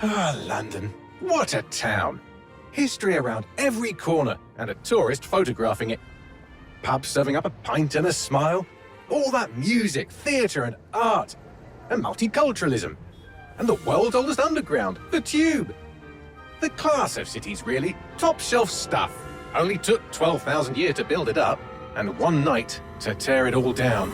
Ah, London. What a town. History around every corner and a tourist photographing it. Pubs serving up a pint and a smile. All that music, theatre and art. And multiculturalism. And the world's oldest underground, the Tube. The class of cities, really. Top shelf stuff. Only took 12,000 years to build it up, and one night to tear it all down.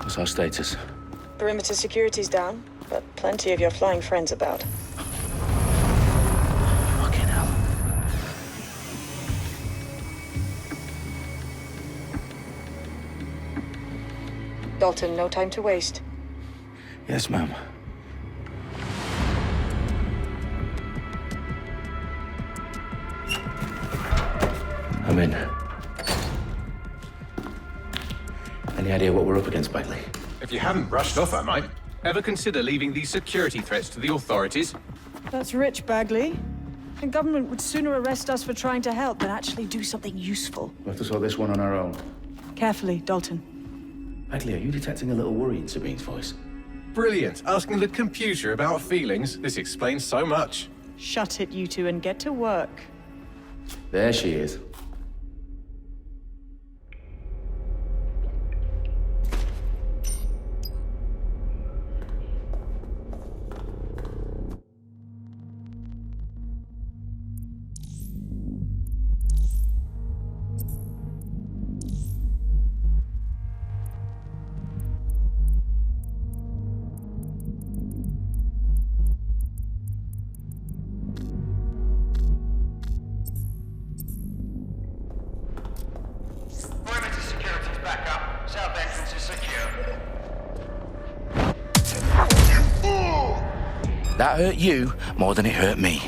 What's our status? Perimeter security's down, but plenty of your flying friends about. Fucking hell. Dalton, no time to waste. Yes, ma'am. I'm in. Any idea what we're up against, Bagley? If you haven't brushed off, I might. Ever consider leaving these security threats to the authorities? That's rich, Bagley. The government would sooner arrest us for trying to help than actually do something useful. We'll have to sort this one on our own. Carefully, Dalton. Bagley, are you detecting a little worry in Sabine's voice? Brilliant. Asking the computer about feelings. This explains so much. Shut it, you two, and get to work. There she is. Perimeter security's back up. South entrance is secure. That hurt you more than it hurt me.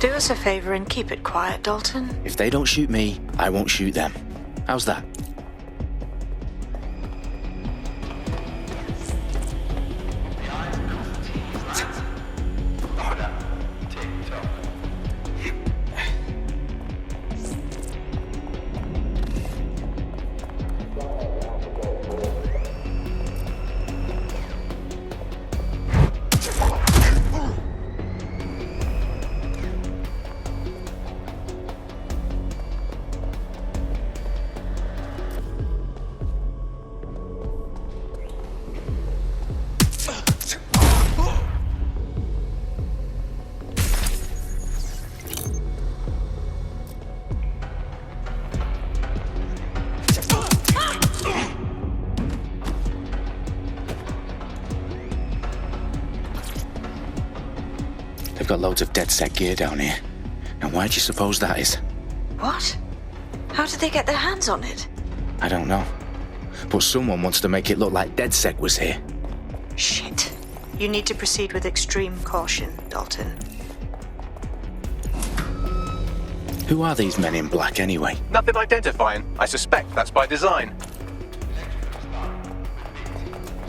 Do us a favor and keep it quiet, Dalton. If they don't shoot me, I won't shoot them. How's that? Order. Tick-tock. They've got loads of dead-set gear down here. Now, why do you suppose that is? What? How did they get their hands on it? I don't know. But someone wants to make it look like DedSec was here. Shit. You need to proceed with extreme caution, Dalton. Who are these men in black, anyway? Nothing identifying. I suspect that's by design.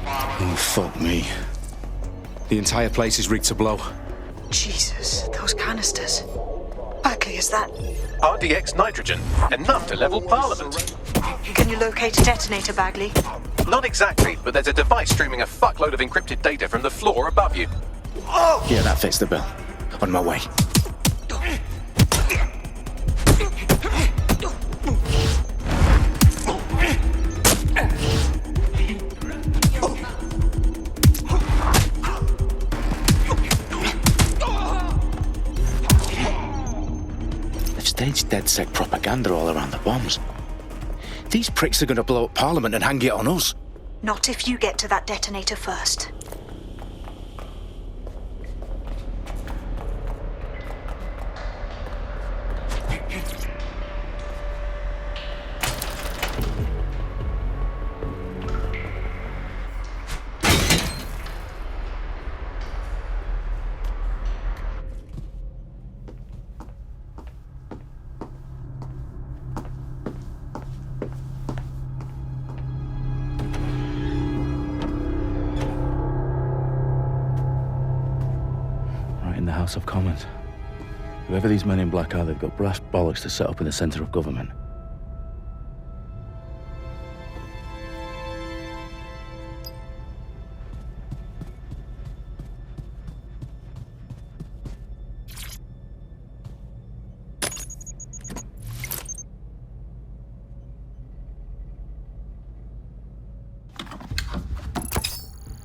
Oh, fuck me. The entire place is rigged to blow. Jesus, those canisters. Bagley, is that... RDX nitrogen. Enough to level Parliament. Can you locate a detonator, Bagley? Not exactly, but there's a device streaming a fuckload of encrypted data from the floor above you. Oh! Yeah, that fits the bill. On my way. They've staged DedSec propaganda all around the bombs. These pricks are going to blow up Parliament and hang it on us. Not if you get to that detonator first. House of Commons. Whoever these men in black are, they've got brass bollocks to set up in the centre of government.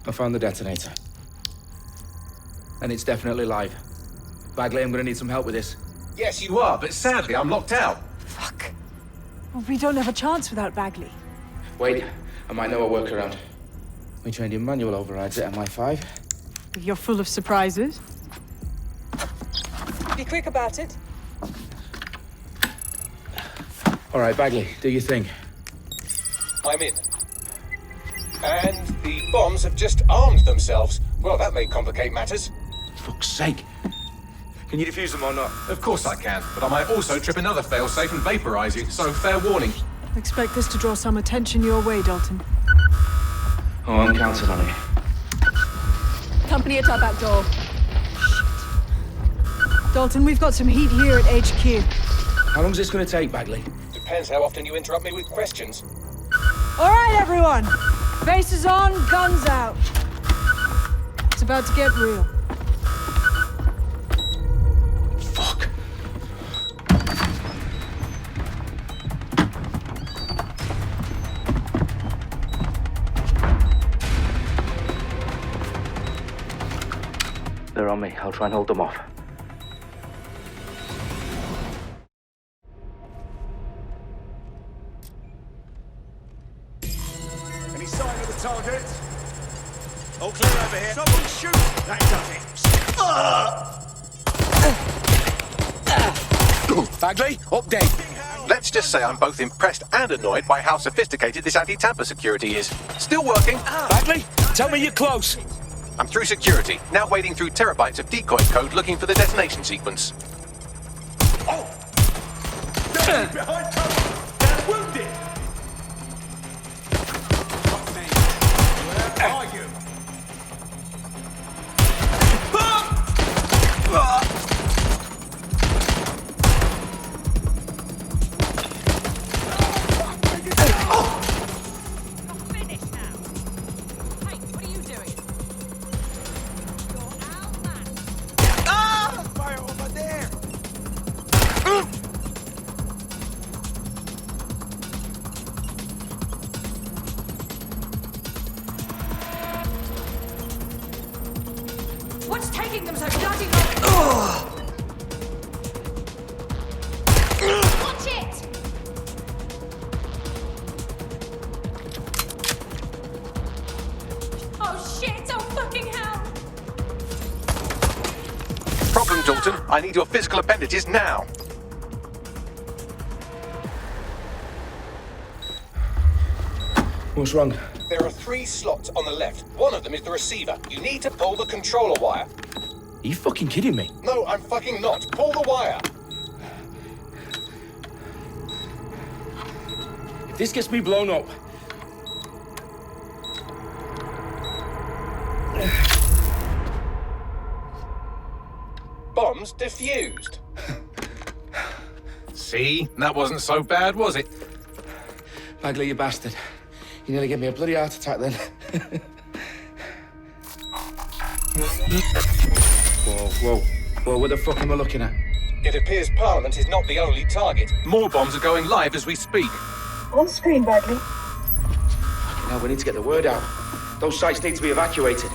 I found the detonator. And it's definitely live. Bagley, I'm gonna need some help with this. Yes, you are, but sadly, I'm locked out. Fuck. Well, we don't have a chance without Bagley. Wait, I might know a workaround. We trained in manual overrides at MI5. You're full of surprises. Be quick about it. All right, Bagley, do your thing. I'm in. And the bombs have just armed themselves. Well, that may complicate matters. Fuck's sake. Can you defuse them or not? Of course I can, but I might also trip another failsafe and vaporize you, so fair warning. Expect this to draw some attention your way, Dalton. Oh, I'm counting on it. Company at our back door. Shit. Dalton, we've got some heat here at HQ. How long's this gonna take, Bagley? Depends how often you interrupt me with questions. All right, everyone. Faces on, guns out. It's about to get real. Fuck. They're on me. I'll try and hold them off. Any sign of the target? All clear over here. Someone shoot! That does it. Bagley, update. Let's just say I'm both impressed and annoyed by how sophisticated this anti-tamper security is. Still working. Bagley, tell me you're close. I'm through security, now wading through terabytes of decoy code looking for the detonation sequence. Oh! They're behind cover! They're wounded! Where are you? What's taking them so bloody long? Watch it! Oh shit! Oh fucking hell! Problem, Dalton. I need your physical appendages now. What's wrong? There are 3 slots on the left. One of them is the receiver. You need to pull the controller wire. Are you fucking kidding me? No, I'm fucking not. Pull the wire. If this gets me blown up... Bombs defused. See? That wasn't so bad, was it? Bagley, you bastard. You nearly gave me a bloody heart attack then. Whoa, what the fuck am I looking at? It appears Parliament is not the only target. More bombs are going live as we speak. On screen, Bagley. Now we need to get the word out. Those sites need to be evacuated.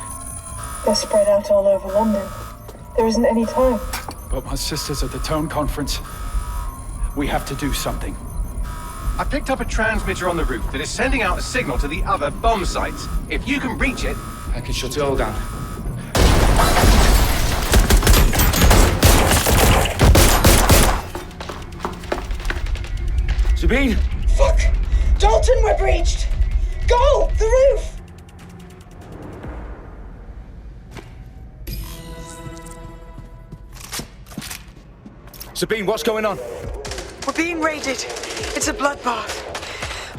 They're spread out all over London. There isn't any time. But my sister's at the town conference. We have to do something. I picked up a transmitter on the roof that is sending out a signal to the other bomb sites. If you can reach it... I can shut it all down. Sabine! Fuck! Dalton, we're breached! Go! The roof! Sabine, what's going on? We're being raided. It's a bloodbath.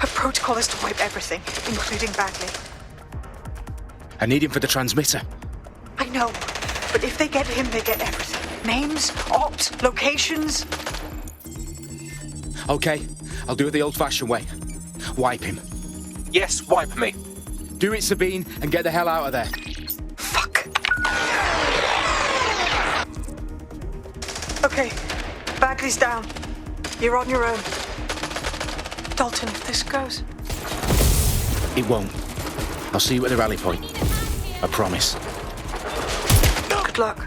Our protocol is to wipe everything, including Bagley. I need him for the transmitter. I know, but if they get him, they get everything. Names, ops, locations. Okay, I'll do it the old-fashioned way. Wipe him. Yes, wipe me. Do it, Sabine, and get the hell out of there. Fuck. Okay, Bagley's down. You're on your own. Dalton, if this goes... It won't. I'll see you at the rally point. I promise. Good luck.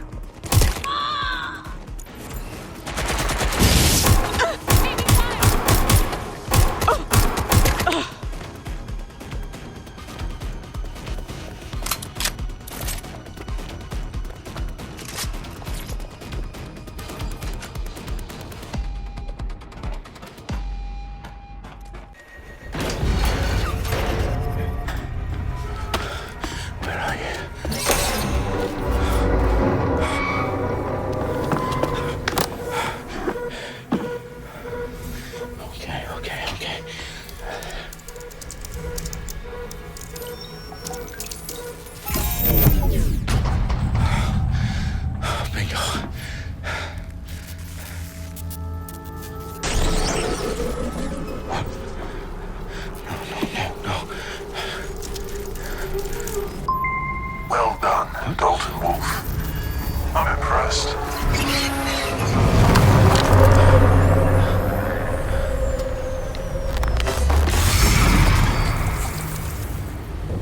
Well done, Dalton Wolf. I'm impressed.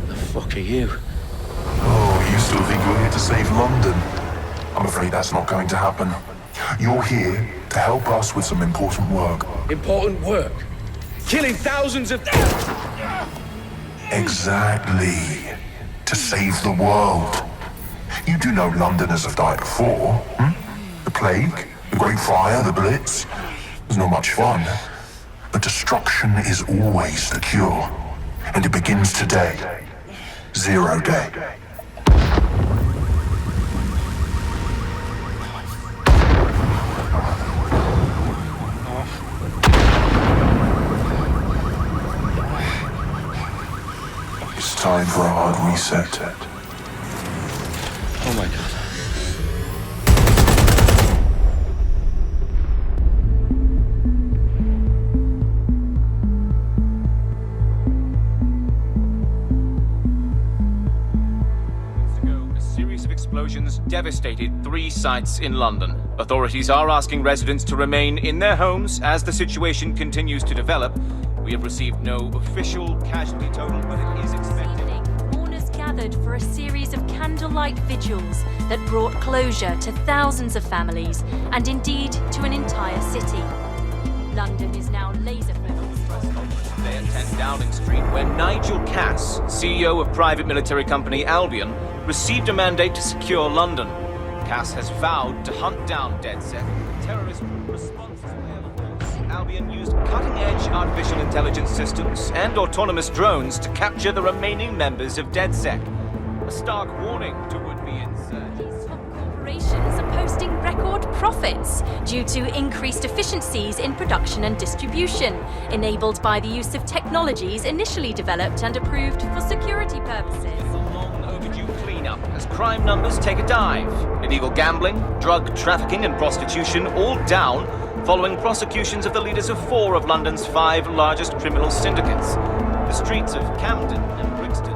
The fuck are you? Oh, you still think you're here to save London? I'm afraid that's not going to happen. You're here to help us with some important work. Important work. Killing thousands of... Exactly. To save the world. You do know Londoners have died before, hmm? The plague, the Great Fire, the Blitz. It's not much fun. But destruction is always the cure. And it begins today. 0 day. It's time for a hard reset. Oh my god. A series of explosions devastated 3 sites in London. Authorities are asking residents to remain in their homes as the situation continues to develop. We have received no official casualty total, but it is expected. Mourners gathered for a series of candlelight vigils that brought closure to thousands of families and indeed to an entire city. London is now laser-focused. Today at 10 Downing Street, where Nigel Cass, CEO of private military company Albion, received a mandate to secure London. Cass has vowed to hunt down DedSec. Terrorist response is way of force. Albion used cutting-edge artificial intelligence systems and autonomous drones to capture the remaining members of DedSec. A stark warning to would-be insurgents. Top corporations are posting record profits due to increased efficiencies in production and distribution, enabled by the use of technologies initially developed and approved for security purposes. As crime numbers take a dive. Illegal gambling, drug trafficking and prostitution all down following prosecutions of the leaders of 4 of London's 5 largest criminal syndicates. The streets of Camden and Brixton.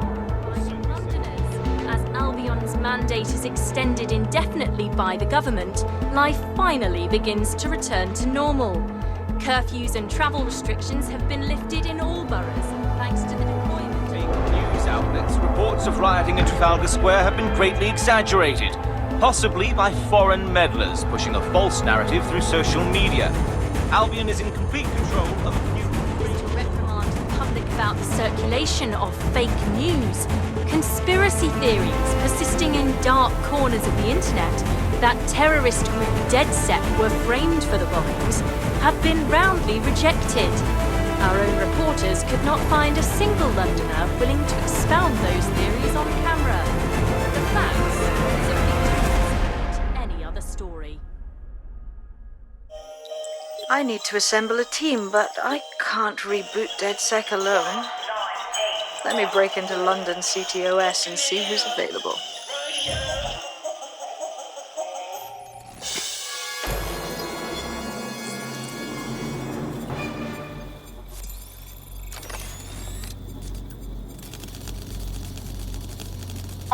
Londoners, as Albion's mandate is extended indefinitely by the government, life finally begins to return to normal. Curfews and travel restrictions have been lifted in all boroughs, thanks to the deployment of news outlets. Reports of rioting in Trafalgar Square have been greatly exaggerated, possibly by foreign meddlers pushing a false narrative through social media. Albion is in complete control of a few... To reprimand the public about the circulation of fake news, conspiracy theories persisting in dark corners of the internet that terrorist group DedSec were framed for the bombings have been roundly rejected. Our own reporters could not find a single Londoner willing to expound those theories on camera. The facts is a any other story. I need to assemble a team, but I can't reboot DedSec alone. Let me break into London CTOS and see who's available.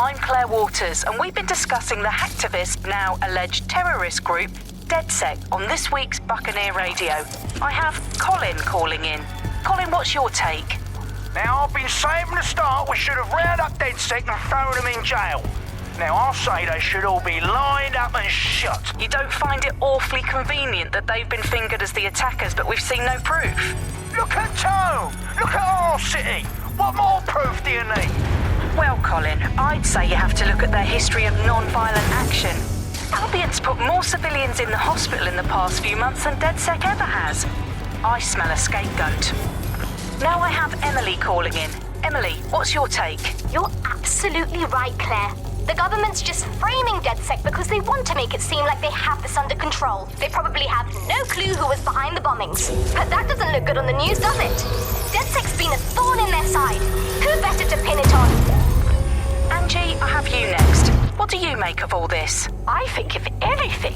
I'm Claire Waters, and we've been discussing the hacktivist, now alleged terrorist group, DedSec, on this week's Buccaneer Radio. I have Colin calling in. Colin, what's your take? Now, I've been saying from the start we should have rounded up DedSec and thrown them in jail. Now, I'll say they should all be lined up and shot. You don't find it awfully convenient that they've been fingered as the attackers, but we've seen no proof? Look at Tone! Look at our city! What more proof do you need? Well, Colin, I'd say you have to look at their history of non-violent action. Albion's put more civilians in the hospital in the past few months than DedSec ever has. I smell a scapegoat. Now I have Emily calling in. Emily, what's your take? You're absolutely right, Claire. The government's just framing DedSec because they want to make it seem like they have this under control. They probably have no clue who was behind the bombings. But that doesn't look good on the news, does it? DedSec's been a thorn in their side. Who better to pin it on? Angie, I have you next. What do you make of all this? I think, if anything,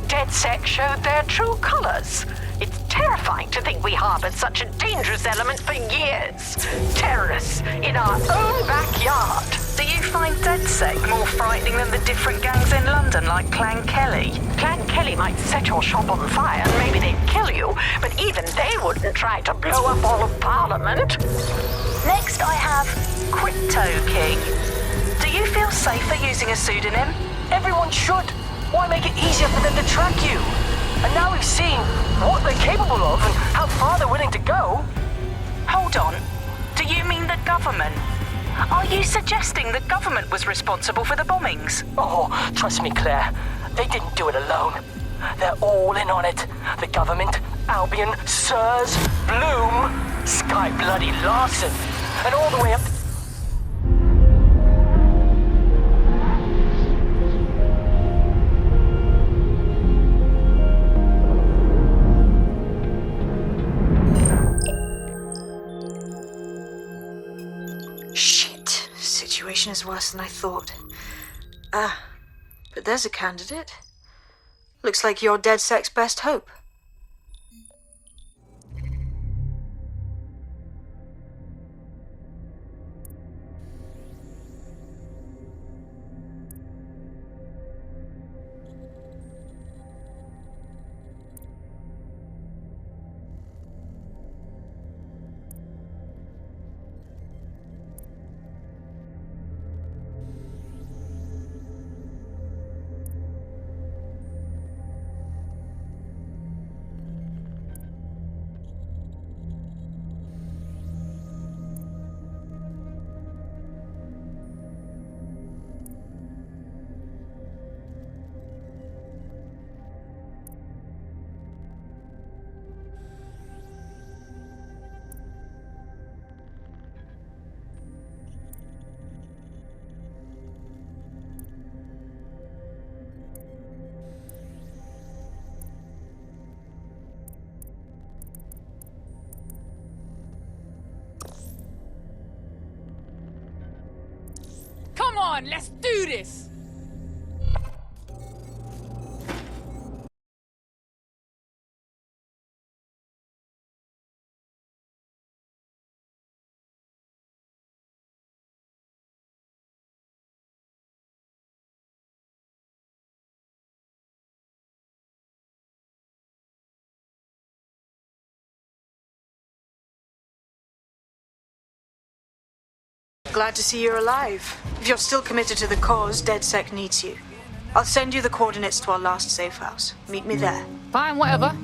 DedSec showed their true colors. It's terrifying to think we harbored such a dangerous element for years. Terrorists in our own backyard. Do you find DedSec more frightening than the different gangs in London, like Clan Kelly? Clan Kelly might set your shop on fire and maybe they'd kill you, but even they wouldn't try to blow up all of Parliament. Next, I have Crypto King. Do you feel safer using a pseudonym? Everyone should. Why make it easier for them to track you? And now we've seen what they're capable of and how far they're willing to go. Hold on. Do you mean the government? Are you suggesting the government was responsible for the bombings? Oh, trust me, Claire. They didn't do it alone. They're all in on it. The government, Albion, Sirs, Bloom, Sky Bloody Larson, and all the way up... Shit. Situation is worse than I thought. But there's a candidate. Looks like you're DedSec's best hope. Come on, let's do this! Glad to see you're alive. If you're still committed to the cause, DedSec needs you. I'll send you the coordinates to our last safe house. Meet me there. Fine, whatever.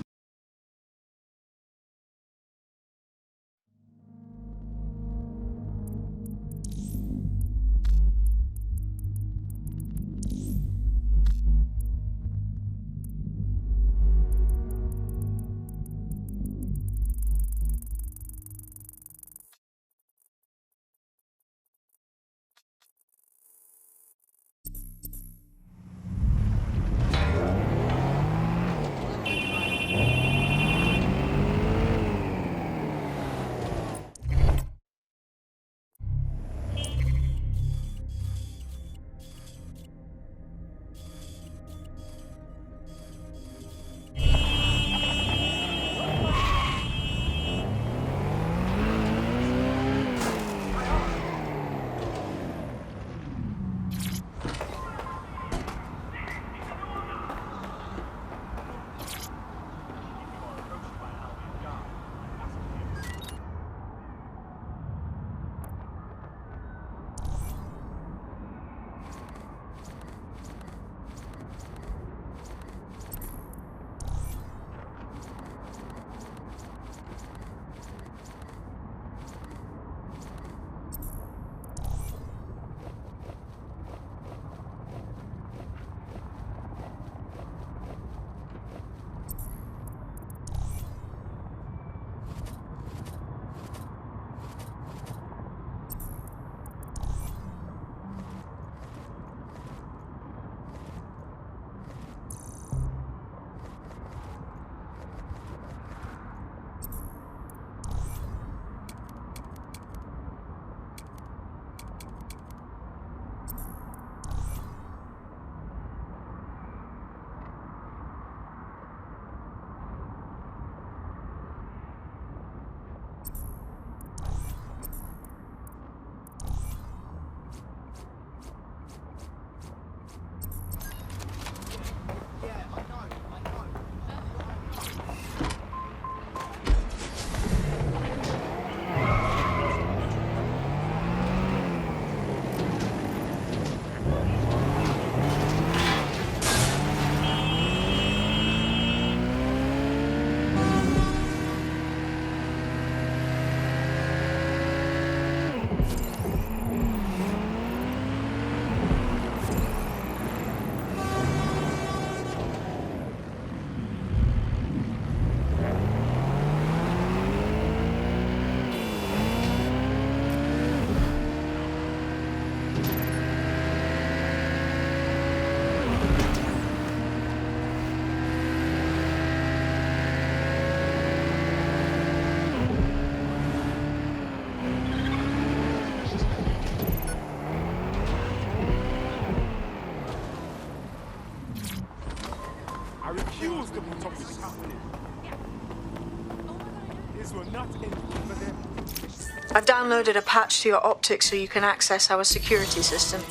I've downloaded a patch to your optics so you can access our security system.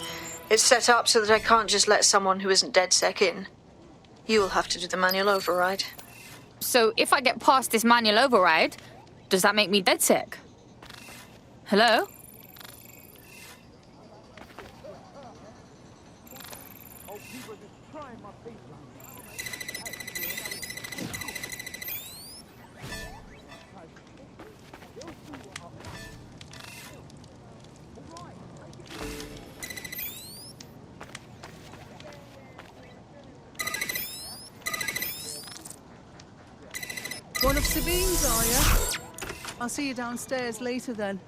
It's set up so that I can't just let someone who isn't DedSec in. You'll have to do the manual override. So if I get past this manual override, does that make me DedSec? Hello? One of Sabine's, are you? I'll see you downstairs later then.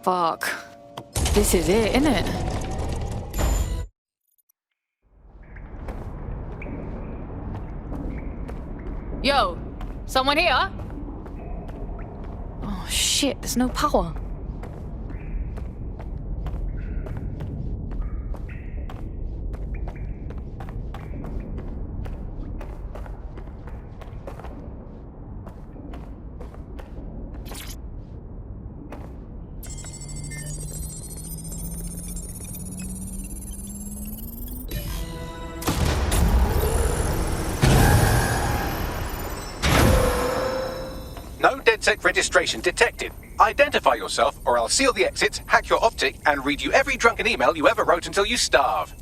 Fuck. This is it, innit? Yo, someone here? Oh shit, there's no power. No DedSec registration detected. Identify yourself, or I'll seal the exits, hack your optic, and read you every drunken email you ever wrote until you starve.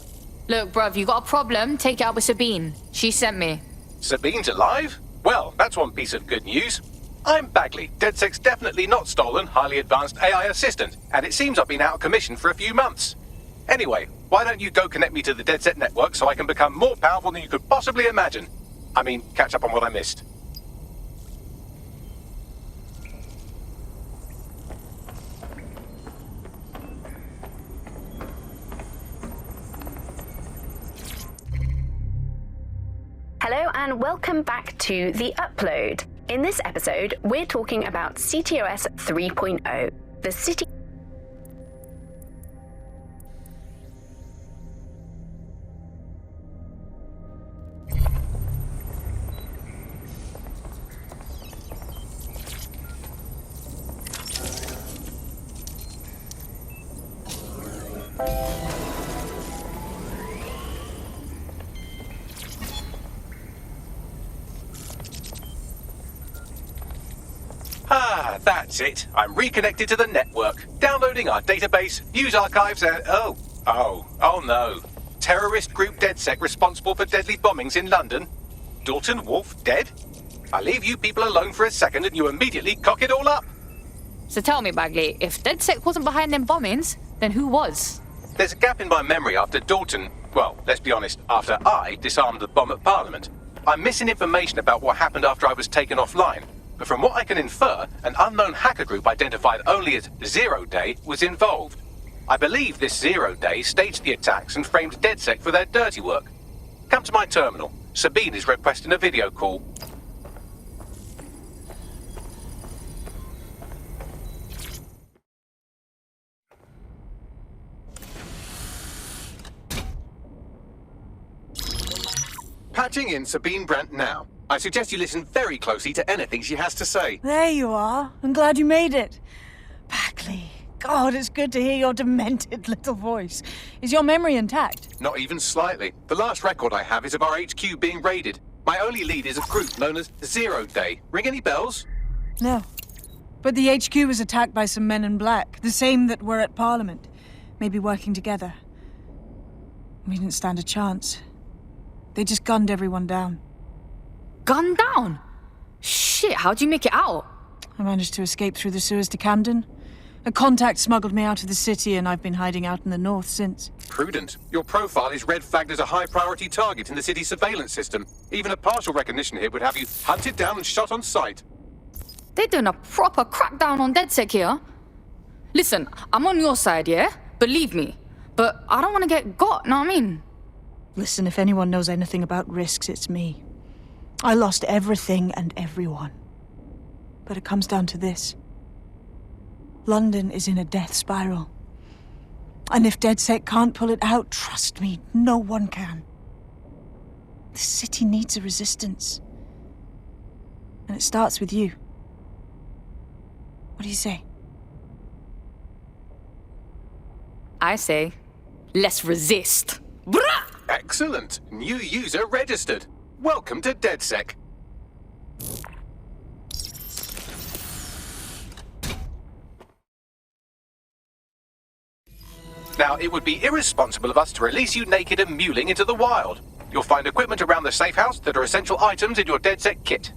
Look, bruv, you got a problem? Take it out with Sabine. She sent me. Sabine's alive? Well, that's one piece of good news. I'm Bagley, DedSec's definitely not stolen, highly advanced AI assistant, and it seems I've been out of commission for a few months. Anyway, why don't you go connect me to the DedSec network so I can become more powerful than you could possibly imagine? I mean, catch up on what I missed. Hello and welcome back to The Upload. In this episode, we're talking about CTOS 3.0, the city... Ah, that's it. I'm reconnected to the network, downloading our database, news archives, and oh no. Terrorist group DedSec responsible for deadly bombings in London. Dalton Wolf dead? I leave you people alone for a second and you immediately cock it all up. So tell me, Bagley, if DedSec wasn't behind them bombings, then who was? There's a gap in my memory after Dalton, well, let's be honest, after I disarmed the bomb at Parliament. I'm missing information about what happened after I was taken offline. But from what I can infer, an unknown hacker group identified only as Zero Day was involved. I believe this Zero Day staged the attacks and framed DedSec for their dirty work. Come to my terminal. Sabine is requesting a video call. Patching in Sabine Brandt now. I suggest you listen very closely to anything she has to say. There you are. I'm glad you made it. Bagley. God, it's good to hear your demented little voice. Is your memory intact? Not even slightly. The last record I have is of our HQ being raided. My only lead is a group known as Zero Day. Ring any bells? No. But the HQ was attacked by some men in black, the same that were at Parliament. Maybe working together. We didn't stand a chance. They just gunned everyone down. Gunned down? Shit, how'd you make it out? I managed to escape through the sewers to Camden. A contact smuggled me out of the city and I've been hiding out in the north since. Prudent. Your profile is red flagged as a high-priority target in the city's surveillance system. Even a partial recognition hit would have you hunted down and shot on sight. They're doing a proper crackdown on DedSec here. Listen, I'm on your side, yeah? Believe me. But I don't want to get got, know what I mean? Listen, if anyone knows anything about risks, it's me. I lost everything and everyone. But it comes down to this. London is in a death spiral. And if DedSec can't pull it out, trust me, no one can. The city needs a resistance. And it starts with you. What do you say? I say, let's resist. Brah! Excellent. New user registered. Welcome to DedSec. Now, it would be irresponsible of us to release you naked and mewling into the wild. You'll find equipment around the safe house that are essential items in your DedSec kit.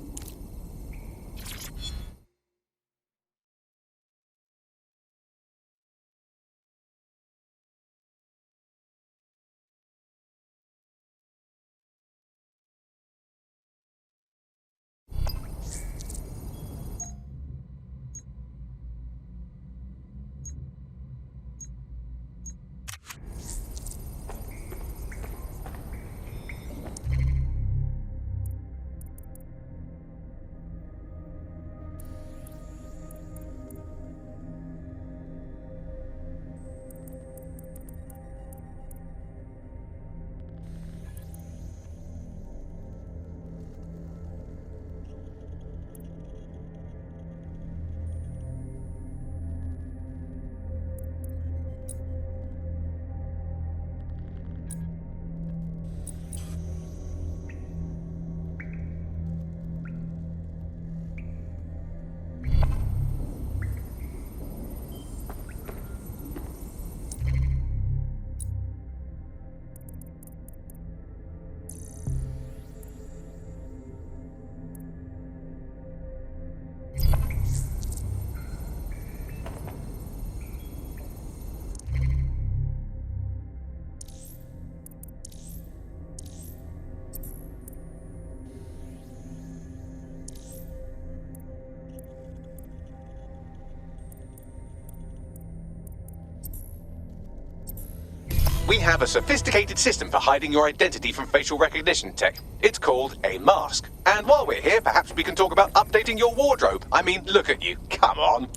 We have a sophisticated system for hiding your identity from facial recognition tech. It's called a mask. And while we're here, perhaps we can talk about updating your wardrobe. I mean, look at you. Come on.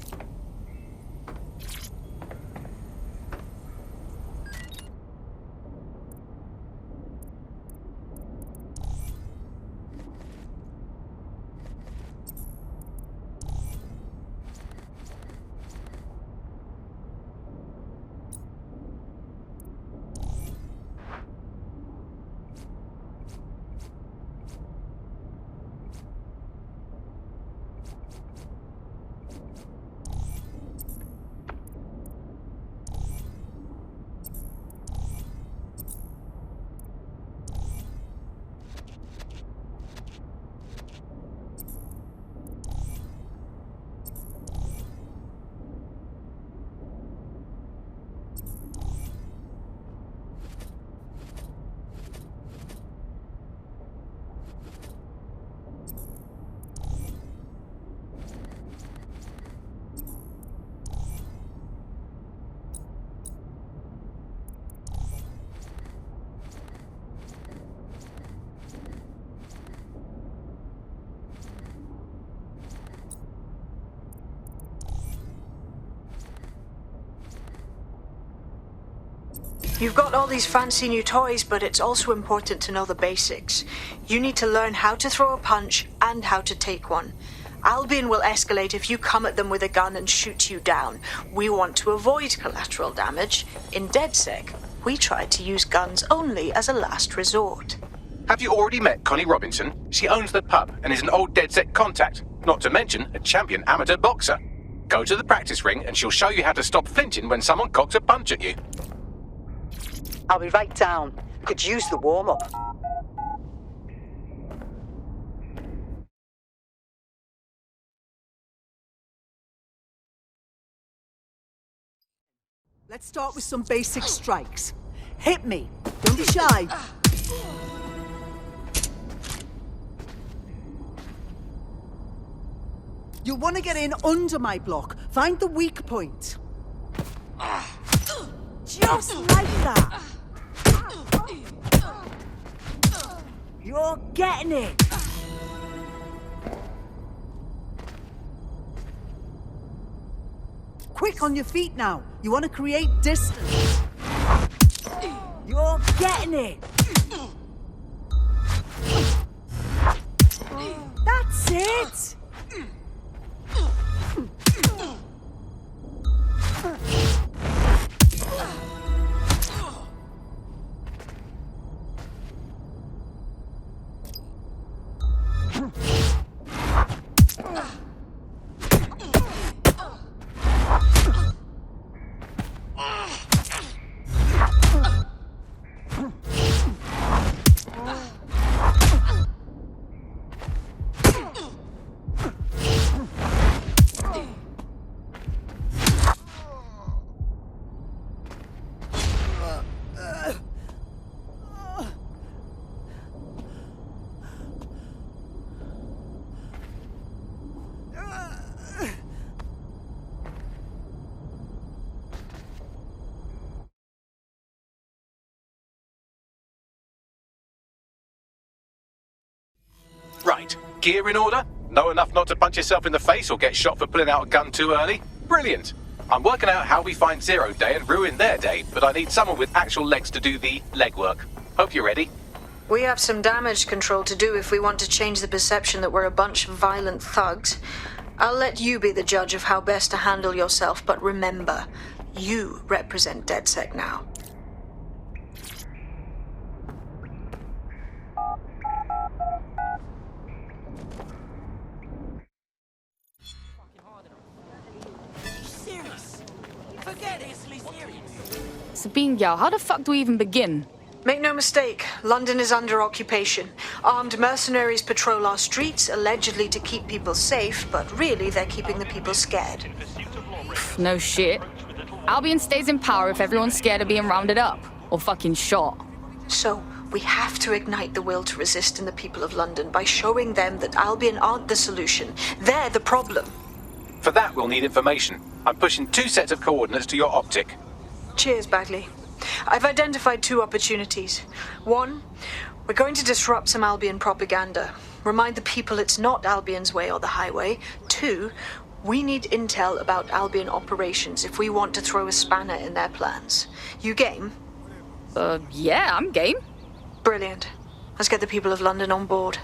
You've got all these fancy new toys, but it's also important to know the basics. You need to learn how to throw a punch and how to take one. Albion will escalate if you come at them with a gun and shoot you down. We want to avoid collateral damage. In DedSec, we try to use guns only as a last resort. Have you already met Connie Robinson? She owns the pub and is an old DedSec contact, not to mention a champion amateur boxer. Go to the practice ring and she'll show you how to stop flinching when someone cocks a punch at you. I'll be right down. Could use the warm-up. Let's start with some basic strikes. Hit me. Don't be shy. You'll want to get in under my block. Find the weak point. Just like that. You're getting it. Quick on your feet now. You want to create distance. You're getting it. Shit! Right, gear in order? Know enough not to punch yourself in the face or get shot for pulling out a gun too early? Brilliant! I'm working out how we find Zero Day and ruin their day, but I need someone with actual legs to do the legwork. Hope you're ready. We have some damage control to do if we want to change the perception that we're a bunch of violent thugs. I'll let you be the judge of how best to handle yourself, but remember, you represent DedSec now. Sabine Gal, how the fuck do we even begin? Make no mistake, London is under occupation. Armed mercenaries patrol our streets, allegedly to keep people safe, but really they're keeping the people scared. No shit. Albion stays in power if everyone's scared of being rounded up. Or fucking shot. So, we have to ignite the will to resist in the people of London by showing them that Albion aren't the solution. They're the problem. For that, we'll need information. I'm pushing 2 sets of coordinates to your optic. Cheers, Bagley. I've identified 2 opportunities. 1, we're going to disrupt some Albion propaganda. Remind the people it's not Albion's way or the highway. 2, we need intel about Albion operations if we want to throw a spanner in their plans. You game? Yeah, I'm game. Brilliant. Let's get the people of London on board.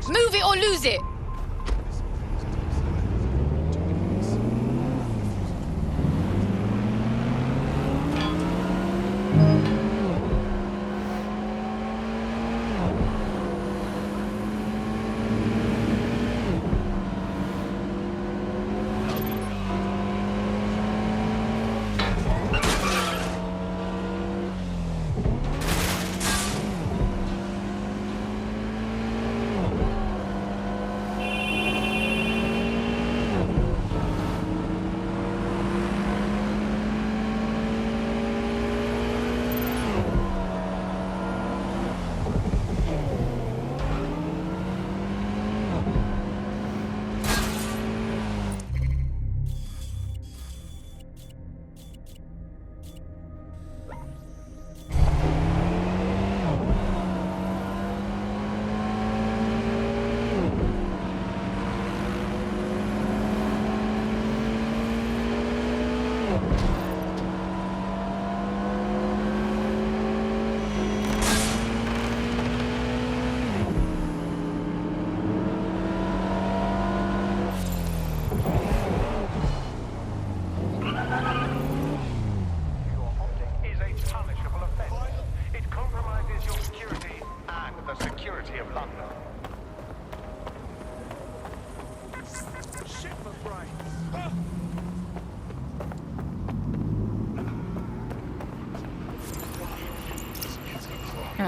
Move it or lose it!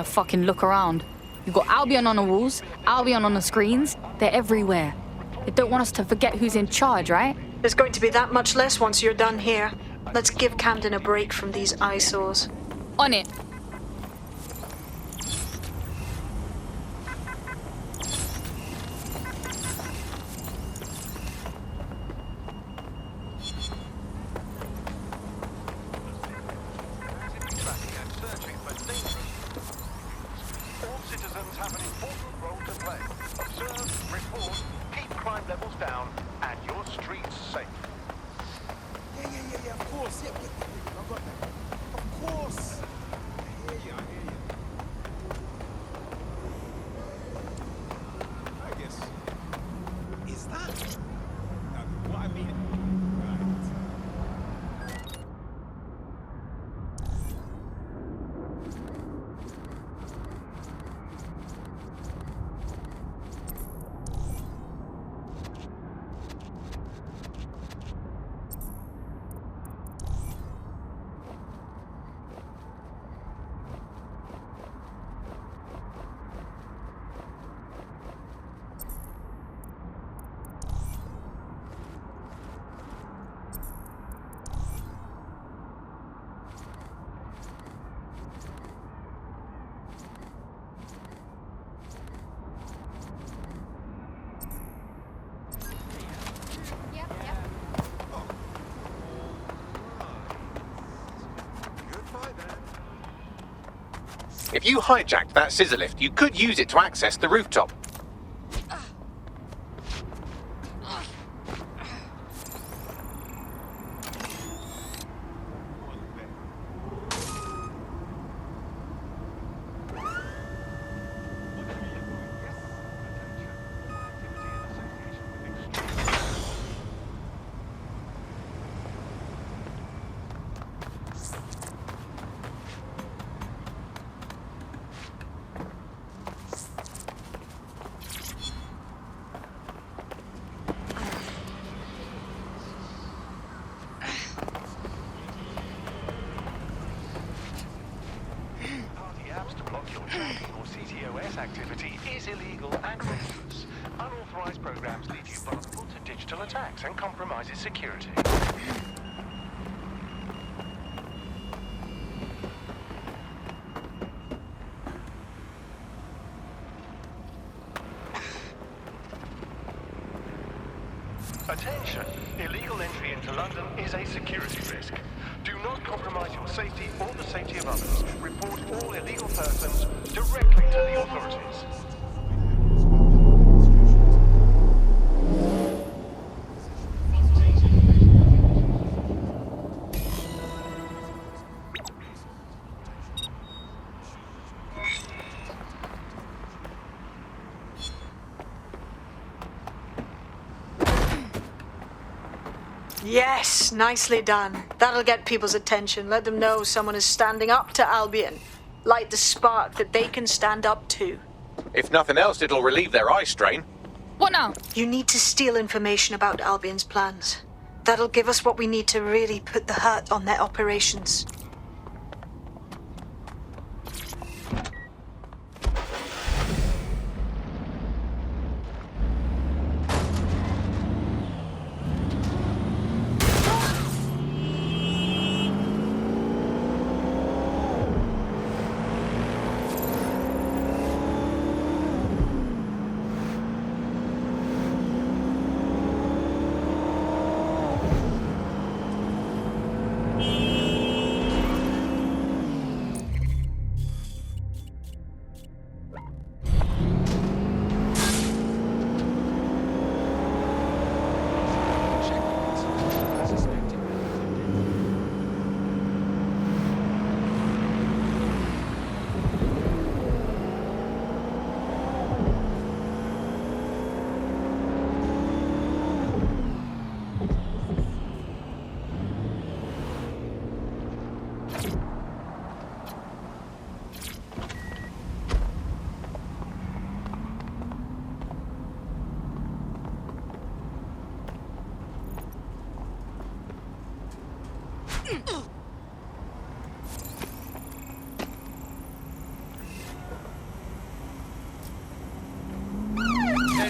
Fucking look around. You've got Albion on the walls, Albion on the screens. They're everywhere. They don't want us to forget who's in charge, right? There's going to be that much less once you're done here. Let's give Camden a break from these eyesores. On it. If you hijacked that scissor lift, you could use it to access the rooftop. Activity is illegal and dangerous. Unauthorized programs leave you vulnerable to digital attacks and compromises security. Attention! Illegal entry into London is a security risk. Do not compromise your safety or the safety of others. Report all illegal persons directly to the authorities. Yes, nicely done. That'll get people's attention. Let them know someone is standing up to Albion. Light the spark that they can stand up to. If nothing else, it'll relieve their eye strain. What now? You need to steal information about Albion's plans. That'll give us what we need to really put the hurt on their operations.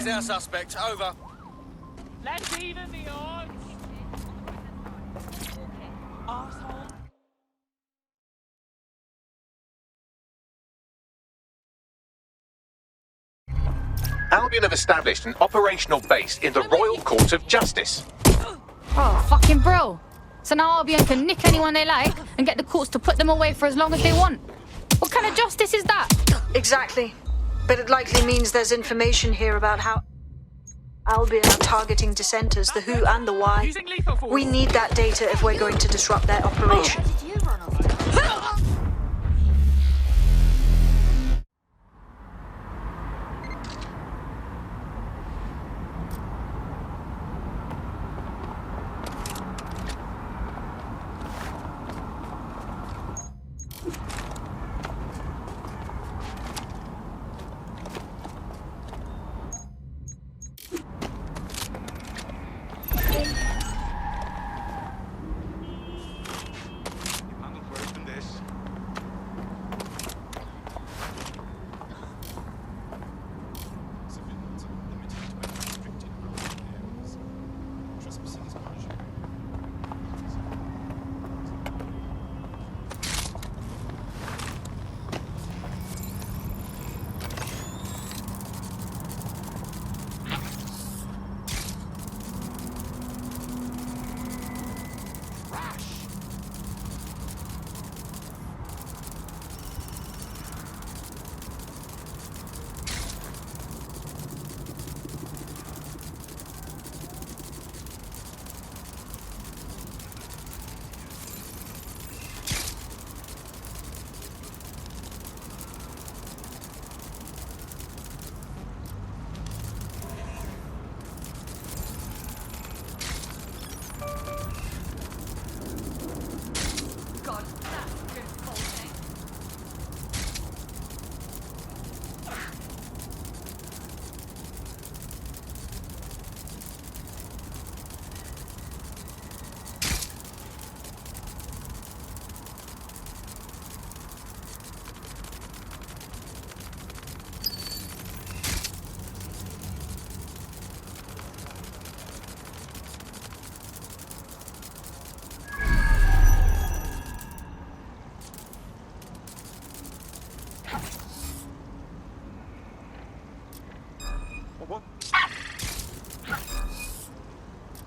There's our suspect. Over. Let's even the odds. Asshole. Albion have established an operational base in the Royal Court of Justice. Oh, fucking bro. So now Albion can nick anyone they like and get the courts to put them away for as long as they want. What kind of justice is that? Exactly. But it likely means there's information here about how Albion are targeting dissenters, the who and the why. We need that data if we're going to disrupt their operation.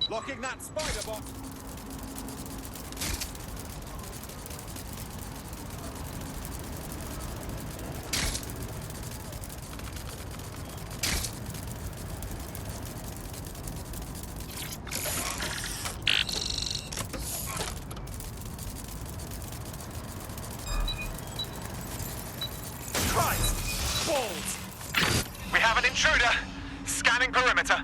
Locking that spider bot. Christ! Balls! We have an intruder. Scanning perimeter.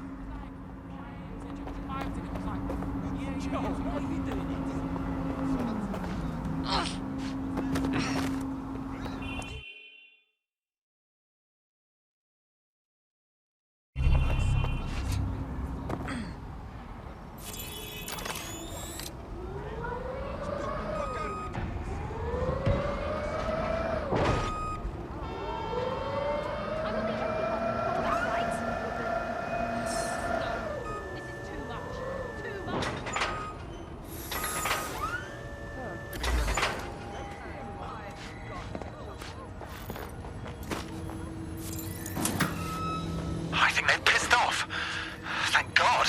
I think they've pissed off. Thank God.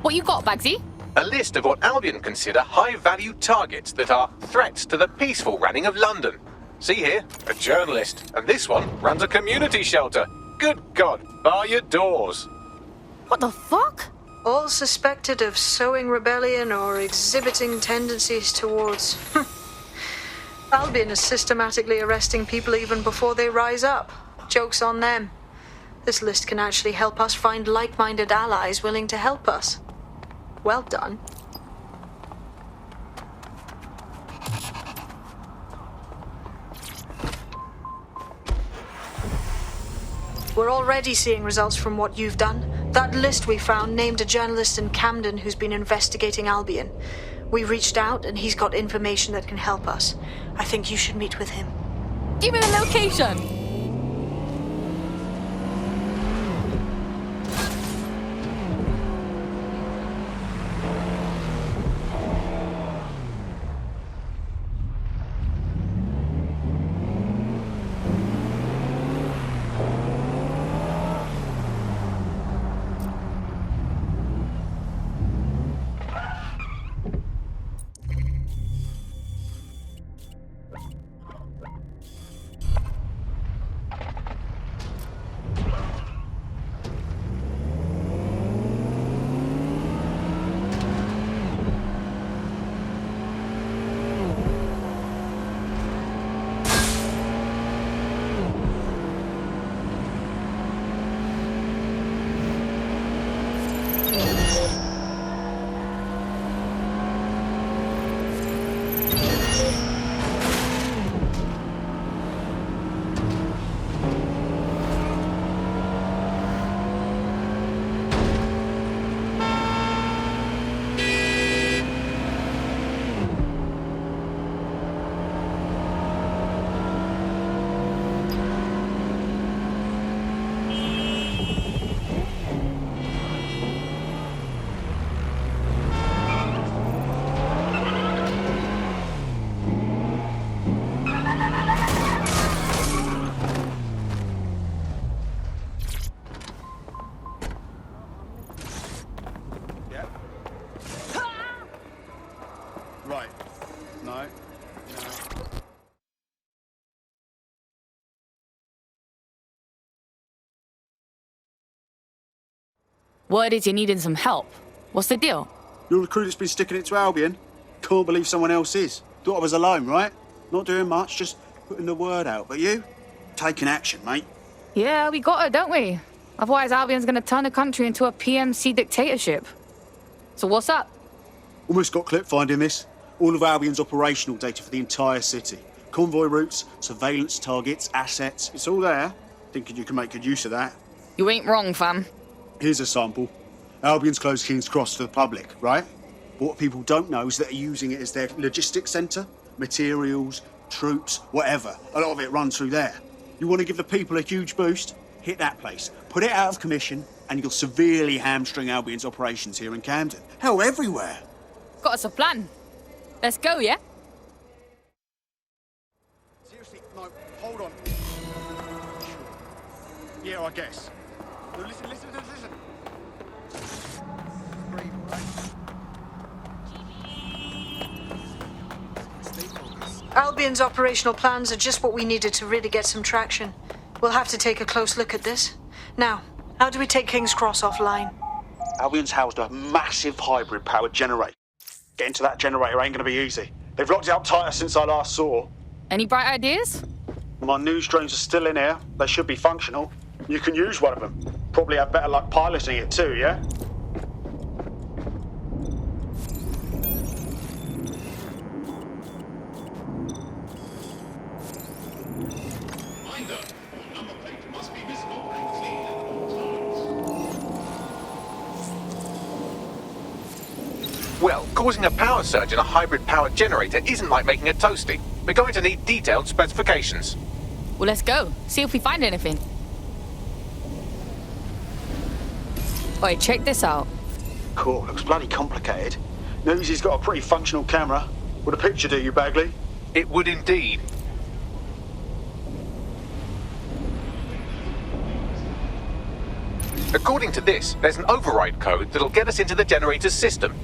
What you got, Bagsy? A list of what Albion consider high-value targets that are threats to the peaceful running of London. See here, a journalist, and this one runs a community shelter. Good God, bar your doors. What the fuck? All suspected of sowing rebellion or exhibiting tendencies towards... Albion is systematically arresting people even before they rise up. Joke's on them. This list can actually help us find like-minded allies willing to help us. Well done. We're already seeing results from what you've done. That list we found named a journalist in Camden who's been investigating Albion. We reached out and he's got information that can help us. I think you should meet with him. Give me the location! Right. No. Word is you're needing some help. What's the deal? You're the crew that's been sticking it to Albion? Can't believe someone else is. Thought I was alone, right? Not doing much, just putting the word out. But you? Taking action, mate. Yeah, we got it, don't we? Otherwise, Albion's gonna turn the country into a PMC dictatorship. So what's up? Almost got clip finding this. All of Albion's operational data for the entire city. Convoy routes, surveillance targets, assets. It's all there. Thinking you can make good use of that. You ain't wrong, fam. Here's a sample. Albion's closed King's Cross to the public, right? But what people don't know is that they're using it as their logistics centre. Materials, troops, whatever. A lot of it runs through there. You want to give the people a huge boost? Hit that place. Put it out of commission, and you'll severely hamstring Albion's operations here in Camden. Hell, everywhere. Got us a plan. Let's go, yeah? Seriously, no, hold on. Yeah, I guess. No, listen. Breathe, right? Albion's operational plans are just what we needed to really get some traction. We'll have to take a close look at this. Now, how do we take King's Cross offline? Albion's housed a massive hybrid-powered generator. Getting to that generator ain't gonna be easy. They've locked it up tighter since I last saw. Any bright ideas? My news drones are still in here. They should be functional. You can use one of them. Probably have better luck piloting it too, yeah? Well, causing a power surge in a hybrid-powered generator isn't like making a toasty. We're going to need detailed specifications. Well, let's go. See if we find anything. Wait, check this out. Cool, looks bloody complicated. Newsy's got a pretty functional camera. Would a picture do you, Bagley? It would indeed. According to this, there's an override code that'll get us into the generator's system.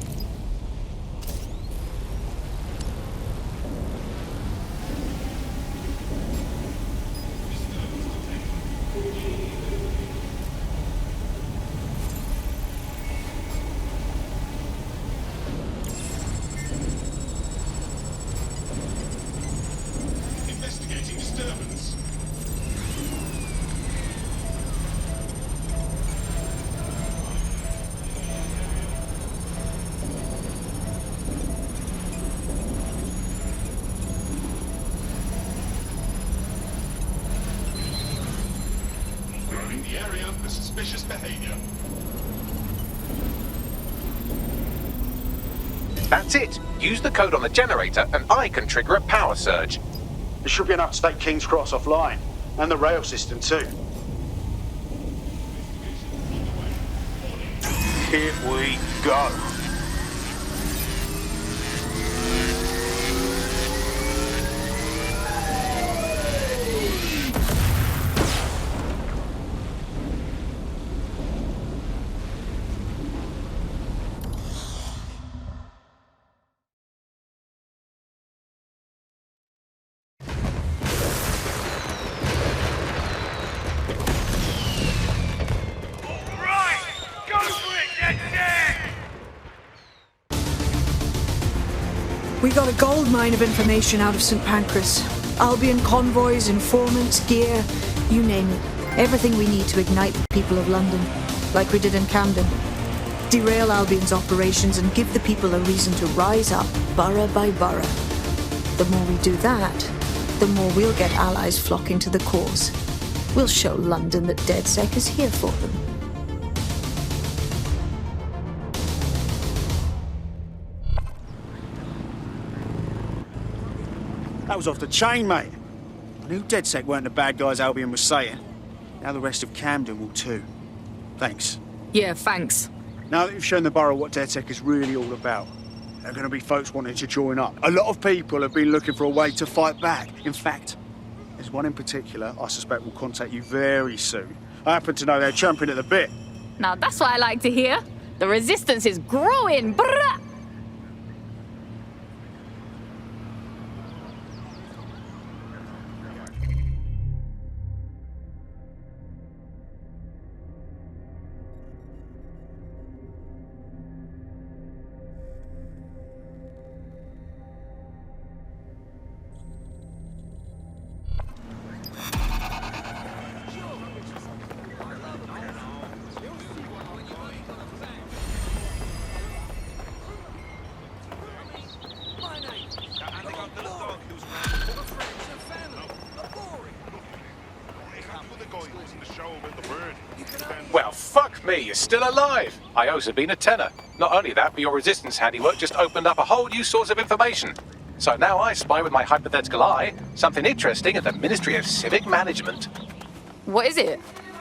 That's it. Use the code on the generator and I can trigger a power surge. There should be enough to take King's Cross offline, and the rail system too. Here we go. We got a gold mine of information out of St. Pancras. Albion convoys, informants, gear, you name it. Everything we need to ignite the people of London, like we did in Camden. Derail Albion's operations and give the people a reason to rise up, borough by borough. The more we do that, the more we'll get allies flocking to the cause. We'll show London that DedSec is here for them. That was off the chain, mate. I knew DedSec weren't the bad guys Albion was saying. Now the rest of Camden will too. Thanks. Yeah, thanks. Now that you've shown the borough what DedSec is really all about, there are going to be folks wanting to join up. A lot of people have been looking for a way to fight back. In fact, there's one in particular I suspect will contact you very soon. I happen to know they're champing at the bit. Now that's what I like to hear. The resistance is growing. Brrrah! Well, fuck me, you're still alive. I owe Sabine a tenner. Not only that, but your resistance handiwork just opened up a whole new source of information. So now I spy with my hypothetical eye something interesting at the Ministry of Civic Management. What is it?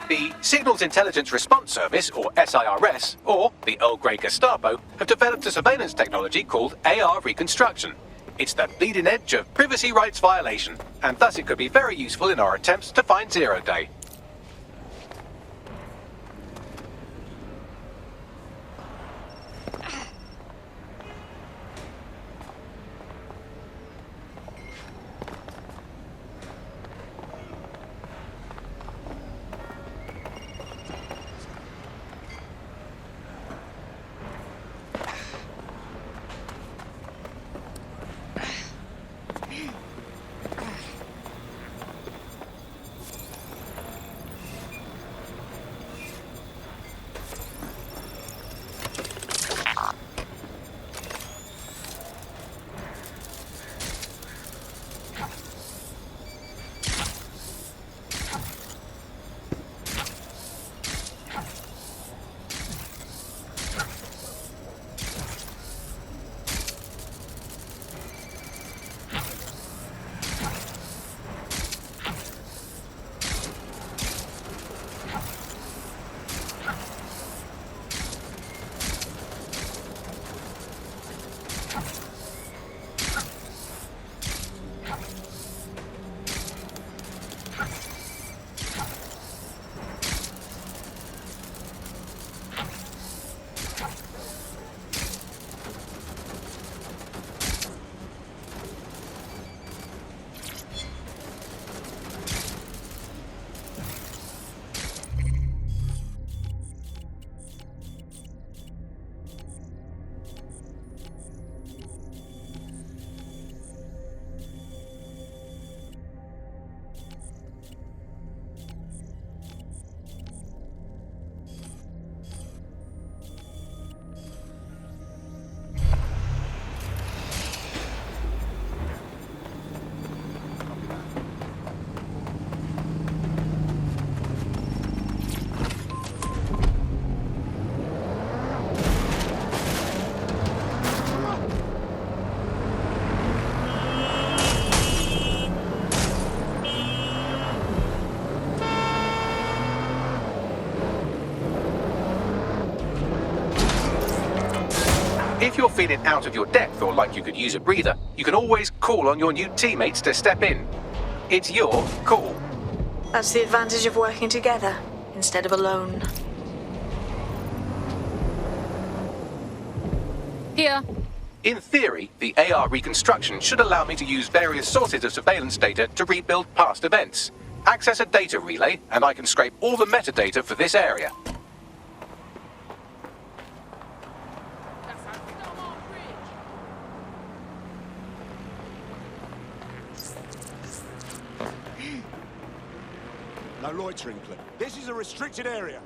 The Signals Intelligence Response Service, or SIRS, or the Earl Grey Gestapo, have developed a surveillance technology called AR reconstruction. It's the bleeding edge of privacy rights violation, and thus it could be very useful in our attempts to find Zero Day. If you're feeling out of your depth or like you could use a breather, you can always call on your new teammates to step in. It's your call. That's the advantage of working together instead of alone. Here. In theory, the AR reconstruction should allow me to use various sources of surveillance data to rebuild past events. Access a data relay, and I can scrape all the metadata for this area. No loitering, Cliff. This is a restricted area.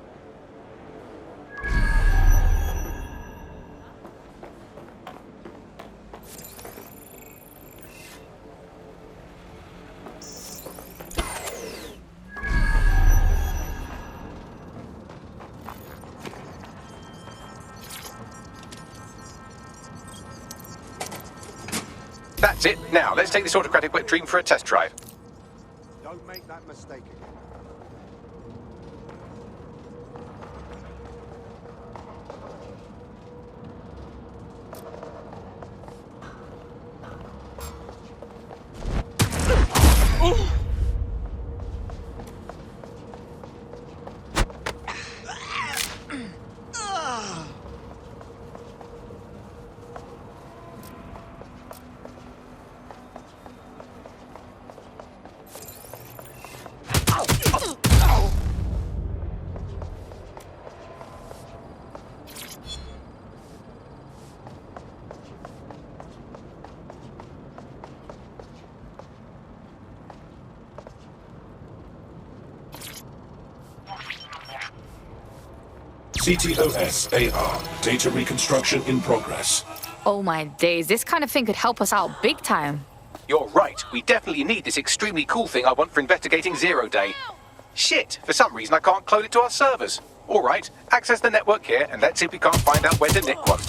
That's it. Now, let's take this autocratic wet dream for a test drive. Don't make that mistake again. CTOS AR. Data reconstruction in progress. Oh my days, this kind of thing could help us out big time. You're right. We definitely need this extremely cool thing I want for investigating Zero Day. Shit, for some reason I can't clone it to our servers. All right, access the network here and let's see if we can't find out where to nick one.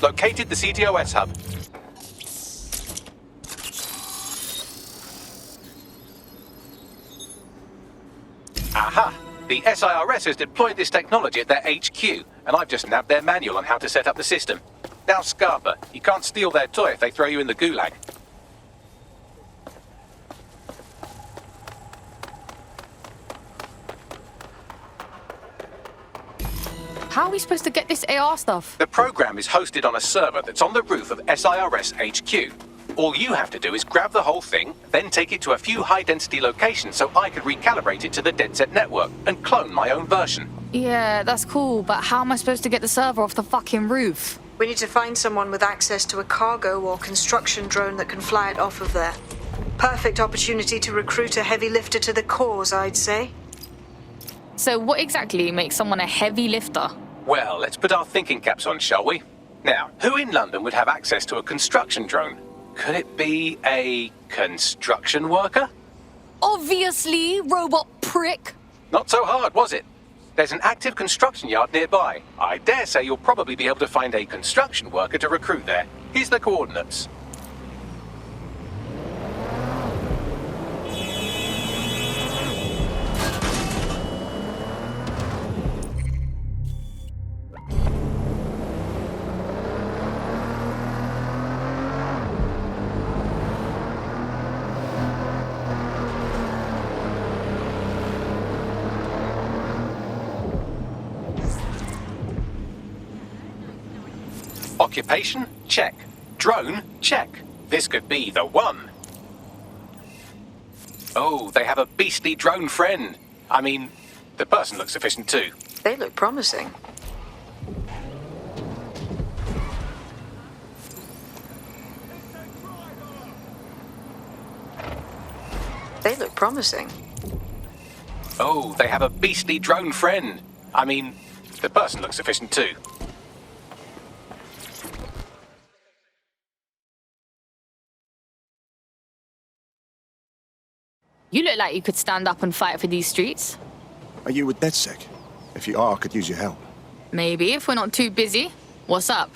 Located the CTOS hub. Aha! The SIRS has deployed this technology at their HQ, and I've just nabbed their manual on how to set up the system. Now, Scarpa, you can't steal their toy if they throw you in the gulag. How are we supposed to get this AR stuff? The program is hosted on a server that's on the roof of SIRS HQ. All you have to do is grab the whole thing, then take it to a few high-density locations so I can recalibrate it to the DedSec network and clone my own version. Yeah, that's cool, but how am I supposed to get the server off the fucking roof? We need to find someone with access to a cargo or construction drone that can fly it off of there. Perfect opportunity to recruit a heavy lifter to the cause, I'd say. So what exactly makes someone a heavy lifter? Well, let's put our thinking caps on, shall we? Now, who in London would have access to a construction drone? Could it be a construction worker? Obviously, robot prick. Not so hard, was it? There's an active construction yard nearby. I dare say you'll probably be able to find a construction worker to recruit there. Here's the coordinates. Occupation? Check. Drone? Check. This could be the one. Oh, they have a beastly drone friend. I mean, the person looks efficient too. They look promising. They look promising. Oh, they have a beastly drone friend. I mean, the person looks efficient too. You look like you could stand up and fight for these streets. Are you with DedSec? If you are, I could use your help. Maybe, if we're not too busy. What's up?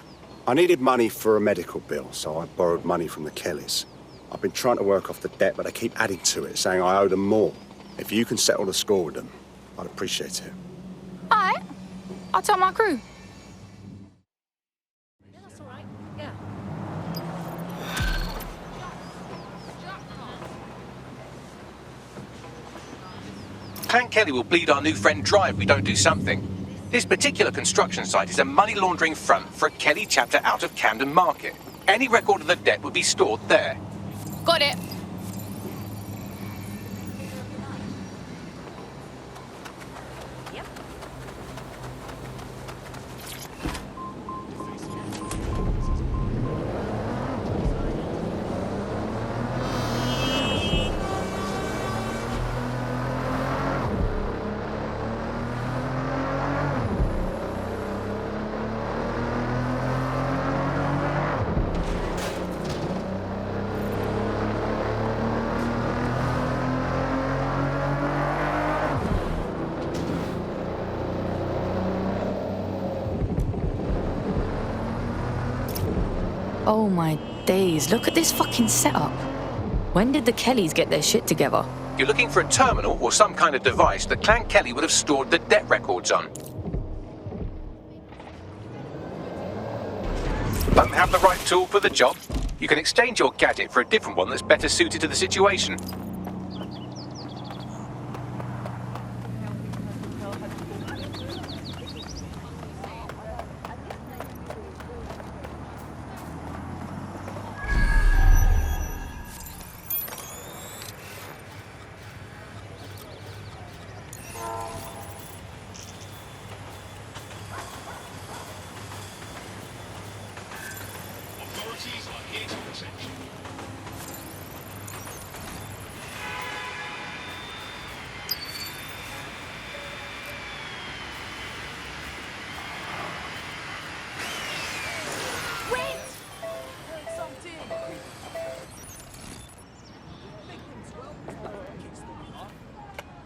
I needed money for a medical bill, so I borrowed money from the Kellys. I've been trying to work off the debt, but they keep adding to it, saying I owe them more. If you can settle the score with them, I'd appreciate it. Alright. I'll tell my crew. Clan Kelly will bleed our new friend dry if we don't do something. This particular construction site is a money laundering front for a Kelly chapter out of Camden Market. Any record of the debt would be stored there. Got it. Oh my days, look at this fucking setup. When did the Kellys get their shit together? You're looking for a terminal or some kind of device that Clan Kelly would have stored the debt records on. Don't have the right tool for the job? You can exchange your gadget for a different one that's better suited to the situation.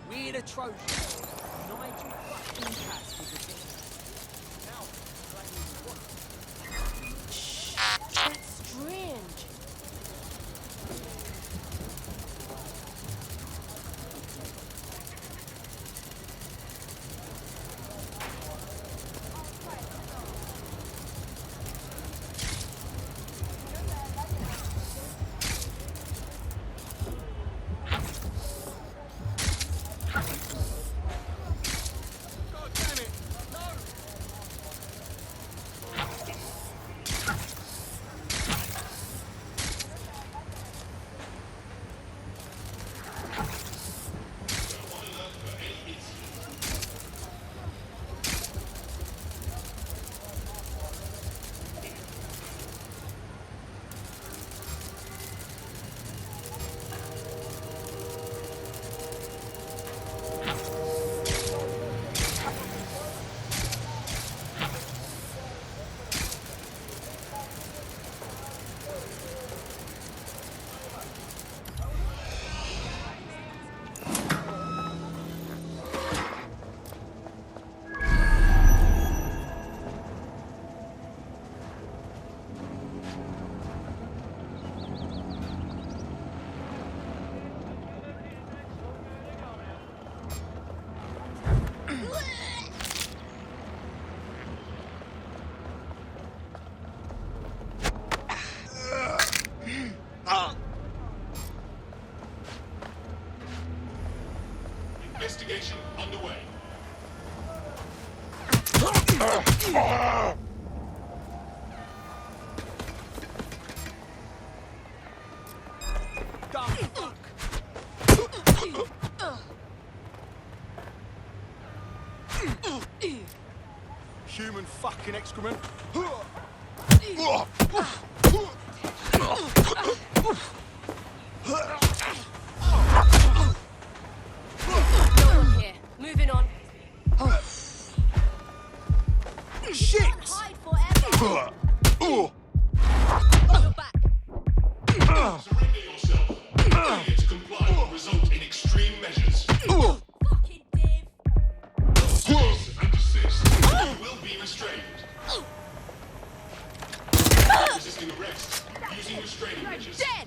We're the Trojan. Nigel fucking Cass was the Shh, that's strange. Investigation underway. Human fucking excrement. No one here. Moving on. Shit! Hide forever. Oh. You're back. Surrender yourself. Failure to comply will result in extreme measures. Fucking div. Cease and desist. You will be restrained. resisting arrest using restraining measures. Dead!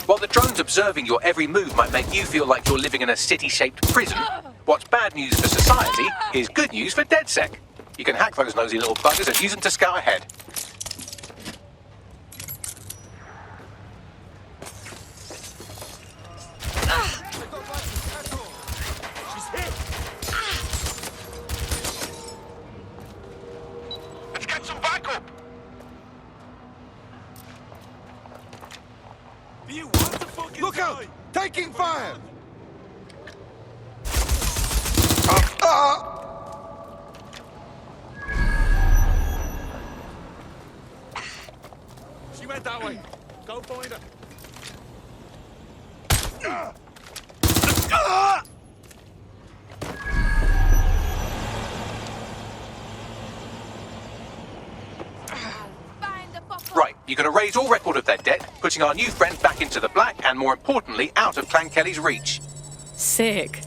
While the drones observing your every move might make you feel like you're living in a city-shaped prison, what's bad news for society is good news for DedSec. You can hack those nosy little buggers and use them to scout ahead. She's hit! Let's get some backup! You want the fucking Look out! Taking fire! She went that way. Go find her. Right, you're going to raise all record of their debt, putting our new friend back into the black and, more importantly, out of Clan Kelly's reach. Sick.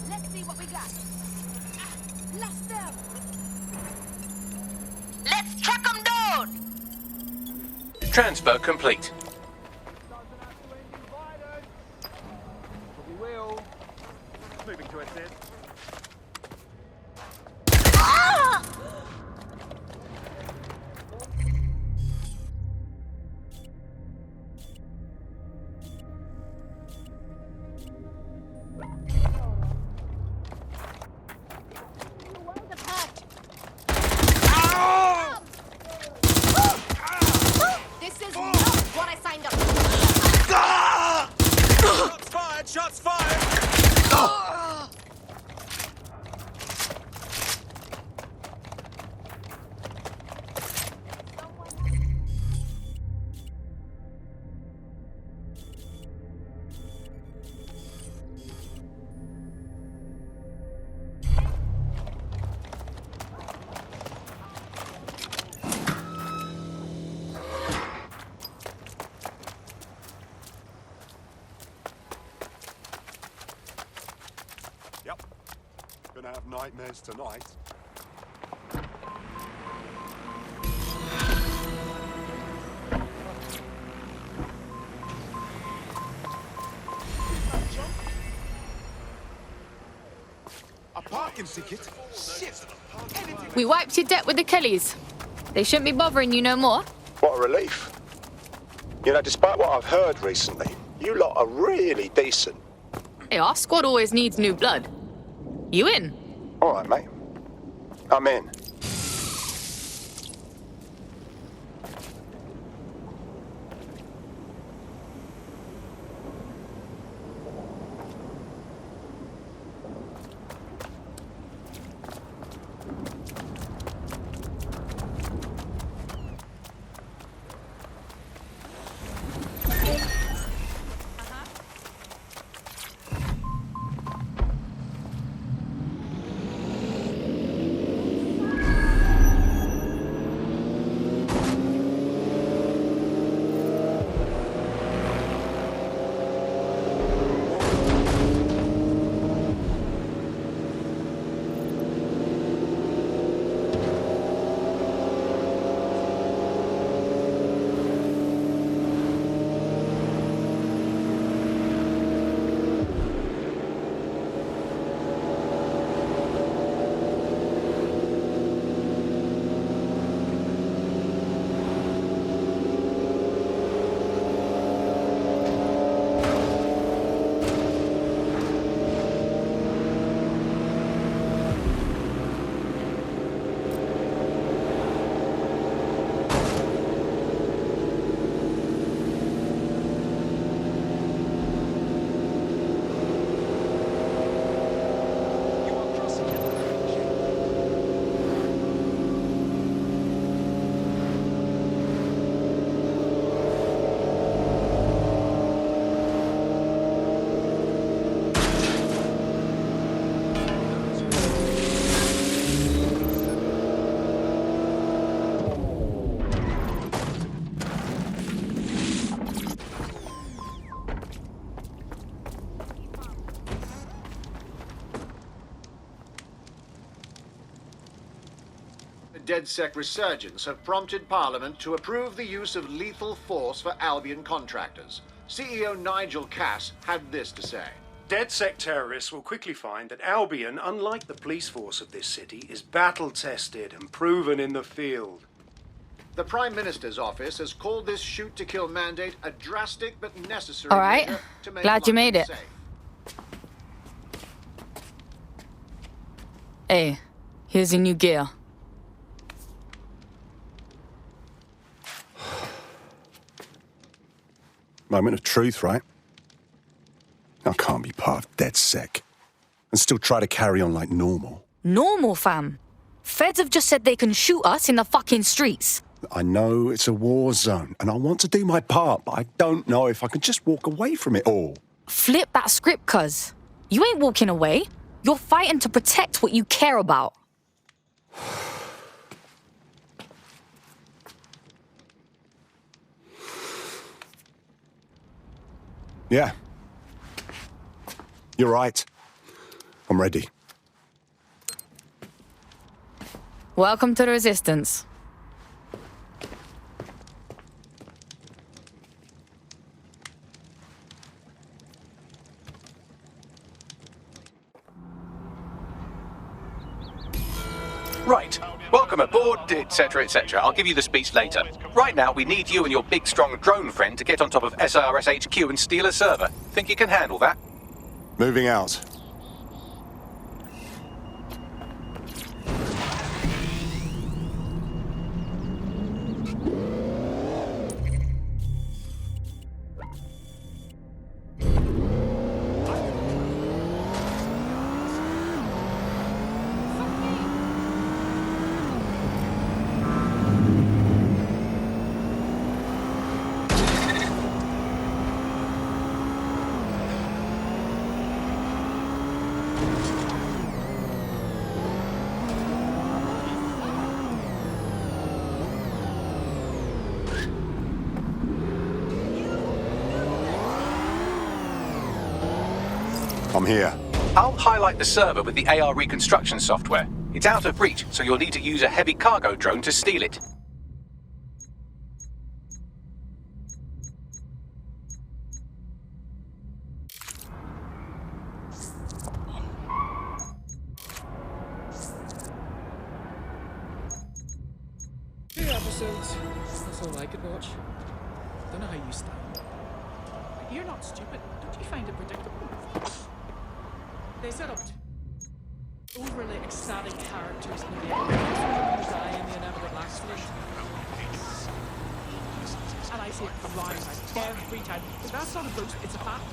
Let's see what we got. Lost them. Let's track them down! Transfer complete. We will. Moving to assist. This is not what I signed up for. Shots fired! Shots fired! Yep. Gonna have nightmares tonight. A parking ticket? Shit! We wiped your debt with the Kellys. They shouldn't be bothering you no more. What a relief. You know, despite what I've heard recently, you lot are really decent. Hey, our squad always needs new blood. You in? All right, mate. I'm in. DedSec resurgence have prompted Parliament to approve the use of lethal force for Albion contractors. CEO Nigel Cass had this to say. DedSec terrorists will quickly find that Albion, unlike the police force of this city, is battle-tested and proven in the field. The Prime Minister's office has called this shoot-to-kill mandate a drastic but necessary All right. measure to make Glad you London made it. safe. Hey, here's your new gear. Moment of truth, right? I can't be part of DedSec and still try to carry on like normal. Normal, fam. Feds have just said they can shoot us in the fucking streets. I know it's a war zone and I want to do my part, but I don't know if I can just walk away from it all. Flip that script, cuz. You ain't walking away. You're fighting to protect what you care about. Yeah. You're right. I'm ready. Welcome to the Resistance. Right. Welcome aboard, etc., etc. I'll give you the speech later. Right now, we need you and your big, strong drone friend to get on top of SRS HQ and steal a server. Think you can handle that? Moving out. I'm here. I'll highlight the server with the AR reconstruction software. It's out of reach, so you'll need to use a heavy cargo drone to steal it. Two episodes. That's all I could watch. Don't know how you stand. You're not stupid. Don't you find it predictable? They set up overly ecstatic characters in the game who die in the inevitable accident. And I see it round every time. But that's not a boast, it's a fact.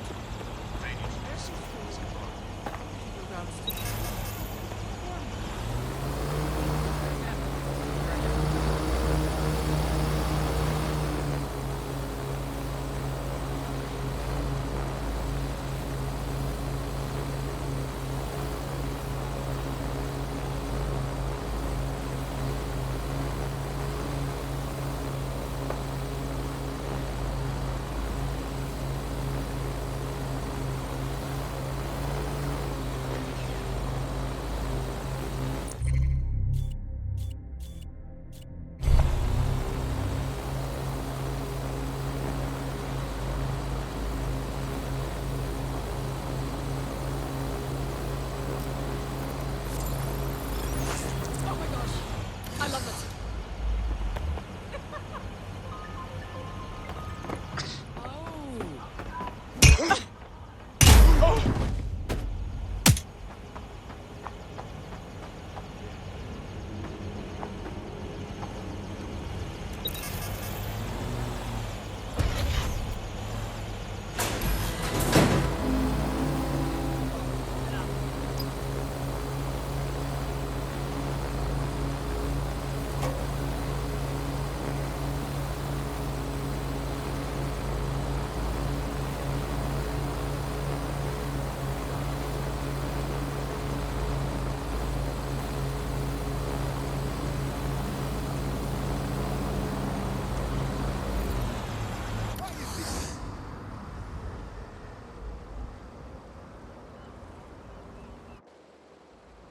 I love this.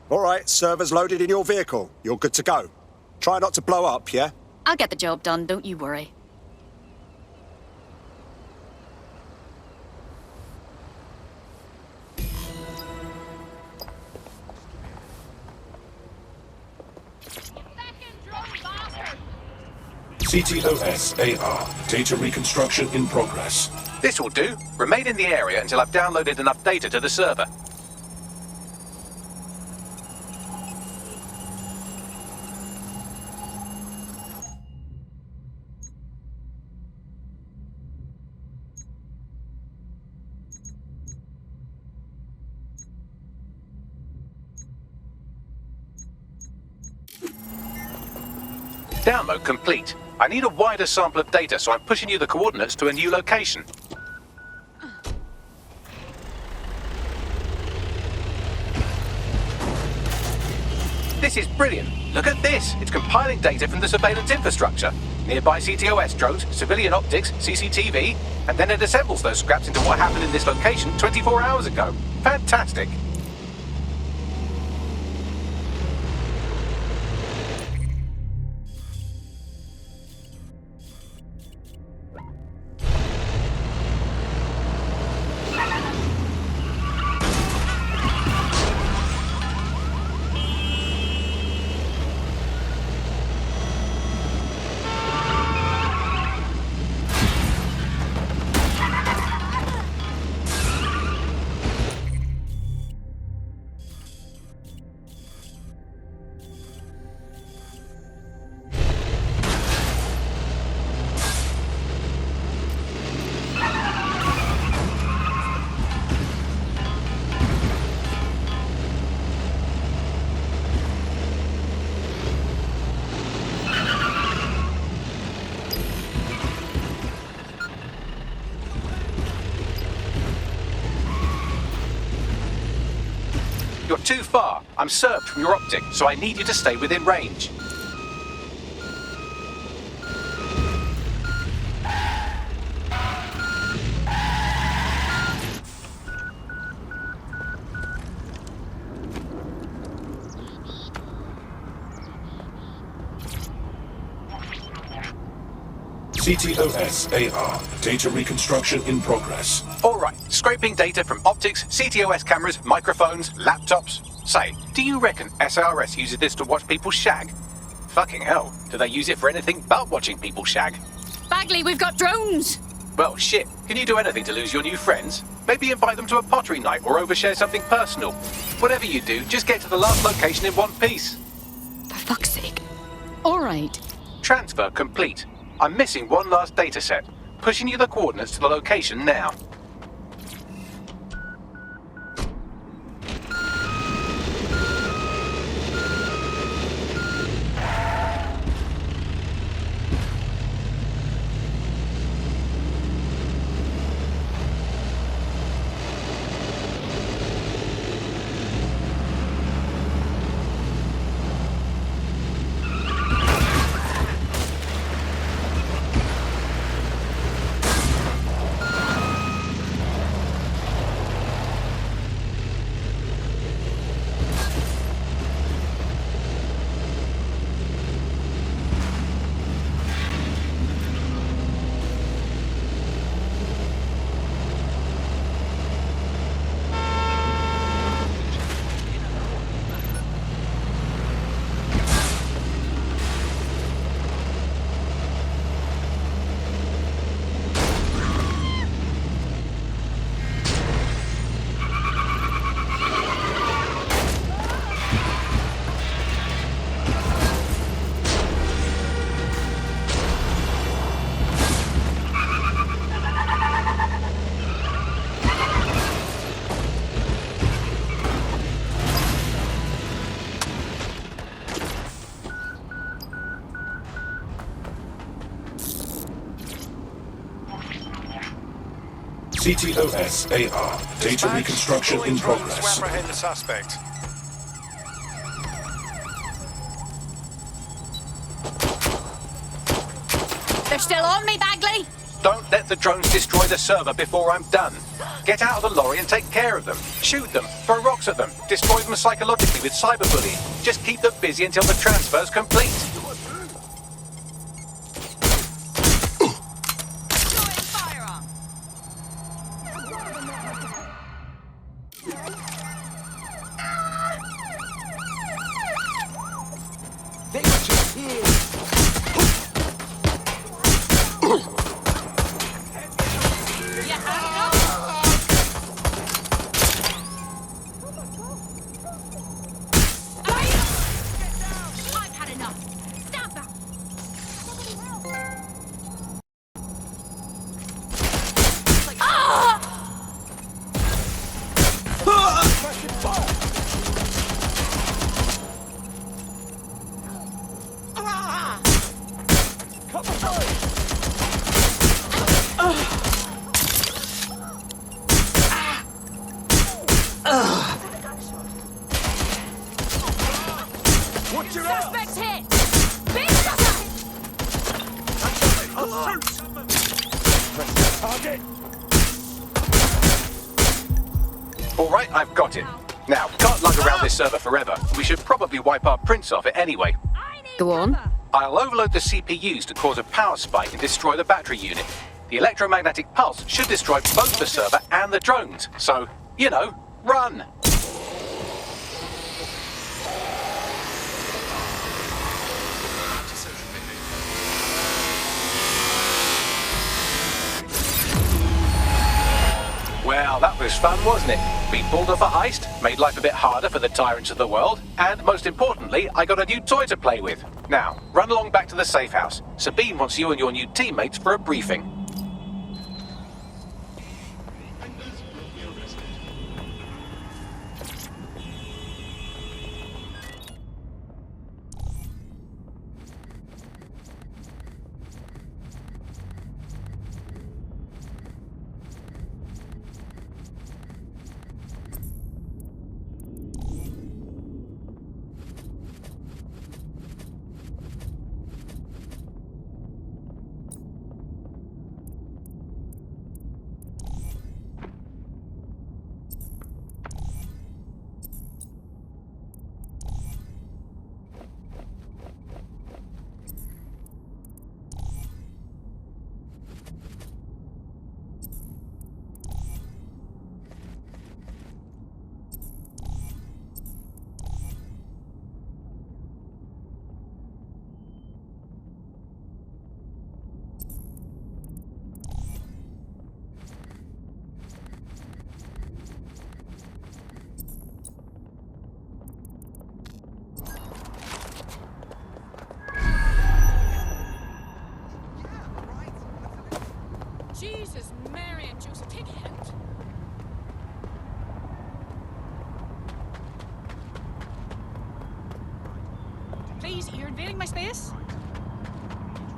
All right, server's loaded in your vehicle. You're good to go. Try not to blow up, yeah? I'll get the job done, don't you worry. CTOS AR. Data reconstruction in progress. This will do. Remain in the area until I've downloaded enough data to the server. Download complete. I need a wider sample of data, so I'm pushing you the coordinates to a new location. This is brilliant. Look at this. It's compiling data from the surveillance infrastructure. Nearby CTOS drones, civilian optics, CCTV, and then it assembles those scraps into what happened in this location 24 hours ago. Fantastic. You're too far. I'm served from your optic, so I need you to stay within range. CTOS AR. Data reconstruction in progress. All right, scraping data from optics, CTOS cameras, microphones, laptops. Say, do you reckon SRS uses this to watch people shag? Fucking hell, do they use it for anything but watching people shag? Bagley, we've got drones! Well, shit, can you do anything to lose your new friends? Maybe invite them to a pottery night or overshare something personal. Whatever you do, just get to the last location in one piece. For fuck's sake. All right. Transfer complete. I'm missing one last data set. Pushing you the coordinates to the location now. CTOS AR. Data reconstruction in progress. To apprehend the suspect. They're still on me, Bagley! Don't let the drones destroy the server before I'm done. Get out of the lorry and take care of them. Shoot them, throw rocks at them, destroy them psychologically with cyberbullying. Just keep them busy until the transfer's complete. All right, I've got it. Now, can't lug around this server forever. We should probably wipe our prints off it anyway. Go on. I'll overload the CPUs to cause a power spike and destroy the battery unit. The electromagnetic pulse should destroy both the server and the drones. So, you know, run! Well, that was fun, wasn't it? We pulled off a heist, made life a bit harder for the tyrants of the world, and most importantly, I got a new toy to play with. Now, run along back to the safe house. Sabine wants you and your new teammates for a briefing. Jesus, Mary and Joseph, take a hint. Please, you're invading my space?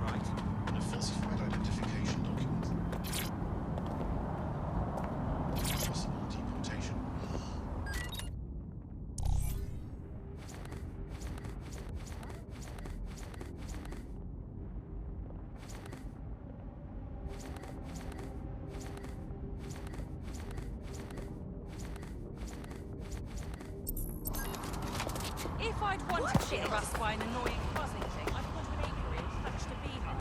Right. And a falsified identification document. Possible deportation. If I'd wanted to get harassed by an annoying buzzing thing, I'd want an apiary and touched a beehive.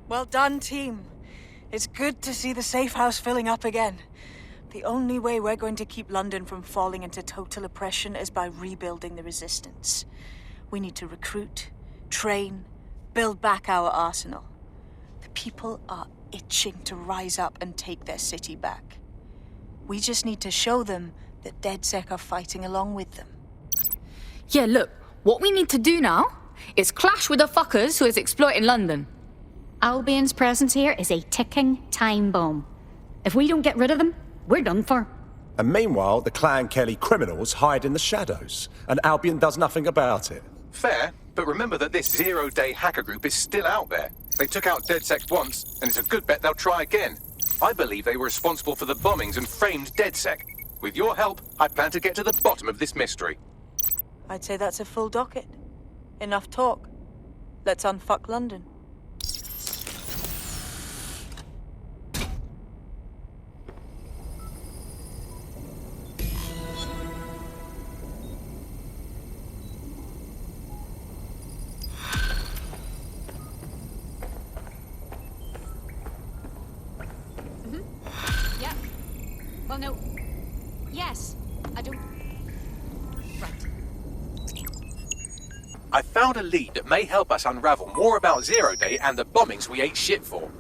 Well done, team. It's good to see the safe house filling up again. The only way we're going to keep London from falling into total oppression is by rebuilding the resistance. We need to recruit, train, build back our arsenal. The people are itching to rise up and take their city back. We just need to show them that DedSec are fighting along with them. Yeah, look, what we need to do now is clash with the fuckers who is exploiting London. Albion's presence here is a ticking time bomb. If we don't get rid of them, we're done for. And meanwhile, the Clan Kelly criminals hide in the shadows, and Albion does nothing about it. Fair, but remember that this zero-day hacker group is still out there. They took out DedSec once, and it's a good bet they'll try again. I believe they were responsible for the bombings and framed DedSec. With your help, I plan to get to the bottom of this mystery. I'd say that's a full docket. Enough talk. Let's unfuck London. Yeah. Well, no. Yes. I don't... Right. I found a lead that may help us unravel more about Zero Day and the bombings we ate shit for.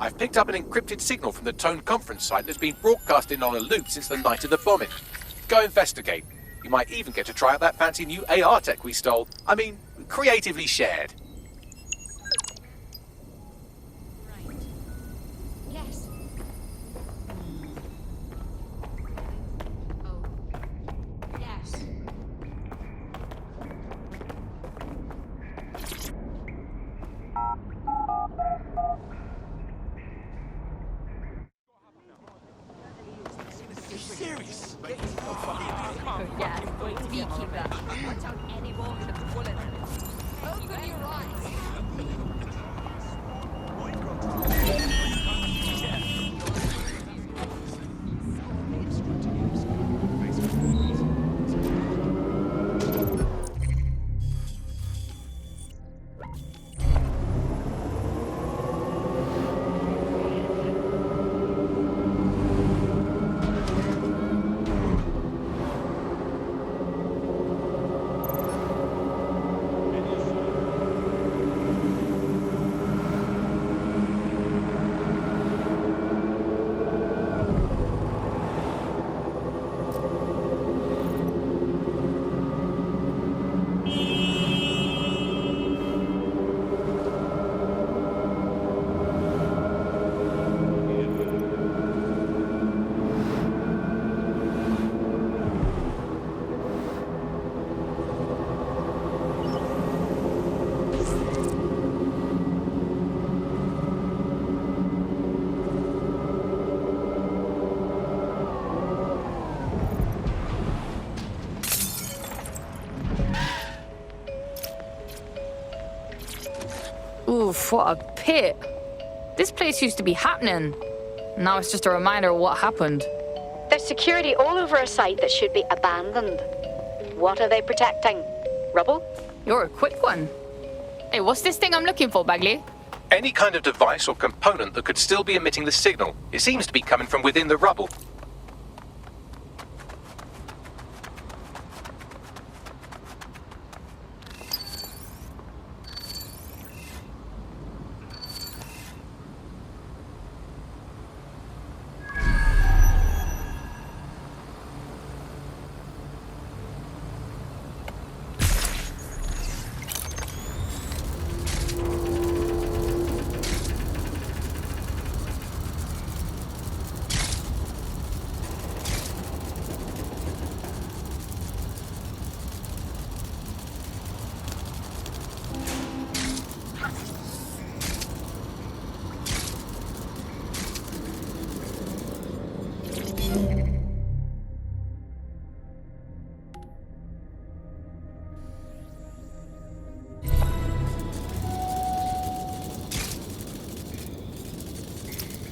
I've picked up an encrypted signal from the Tone conference site that's been broadcasting on a loop since the night of the bombing. Go investigate. You might even get to try out that fancy new AR tech we stole. I mean, creatively shared. Yes. Oh. Yes. Serious? Yeah, beekeeper. Watch out any more with a bullet. Open your eyes. Oof, what a pit. This place used to be happening. Now it's just a reminder of what happened. There's security all over a site that should be abandoned. What are they protecting? Rubble? You're a quick one. Hey, what's this thing I'm looking for, Bagley? Any kind of device or component that could still be emitting the signal. It seems to be coming from within the rubble.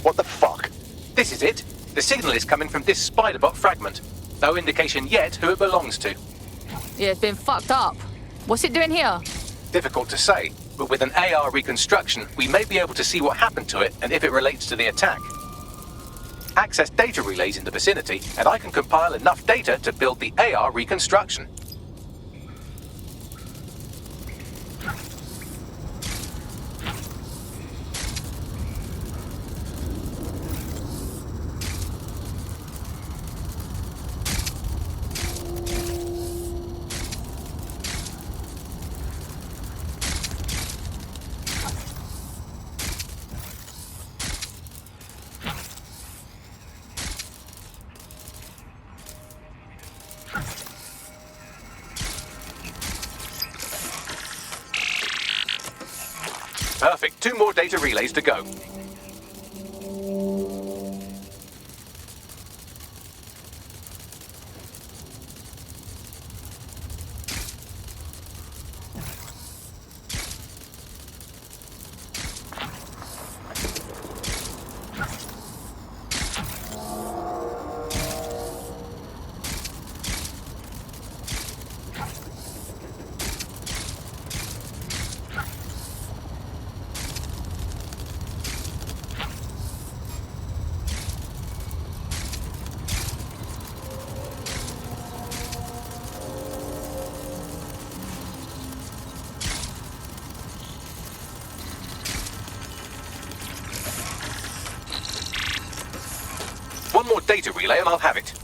What the fuck? This is it. The signal is coming from this spider-bot fragment. No indication yet who it belongs to. Yeah, it's been fucked up. What's it doing here? Difficult to say. but with an AR reconstruction, we may be able to see what happened to it and if it relates to the attack. Access data relays in the vicinity, and I can compile enough data to build the AR reconstruction. Perfect. 2 more data relays to go. One more data relay and I'll have it.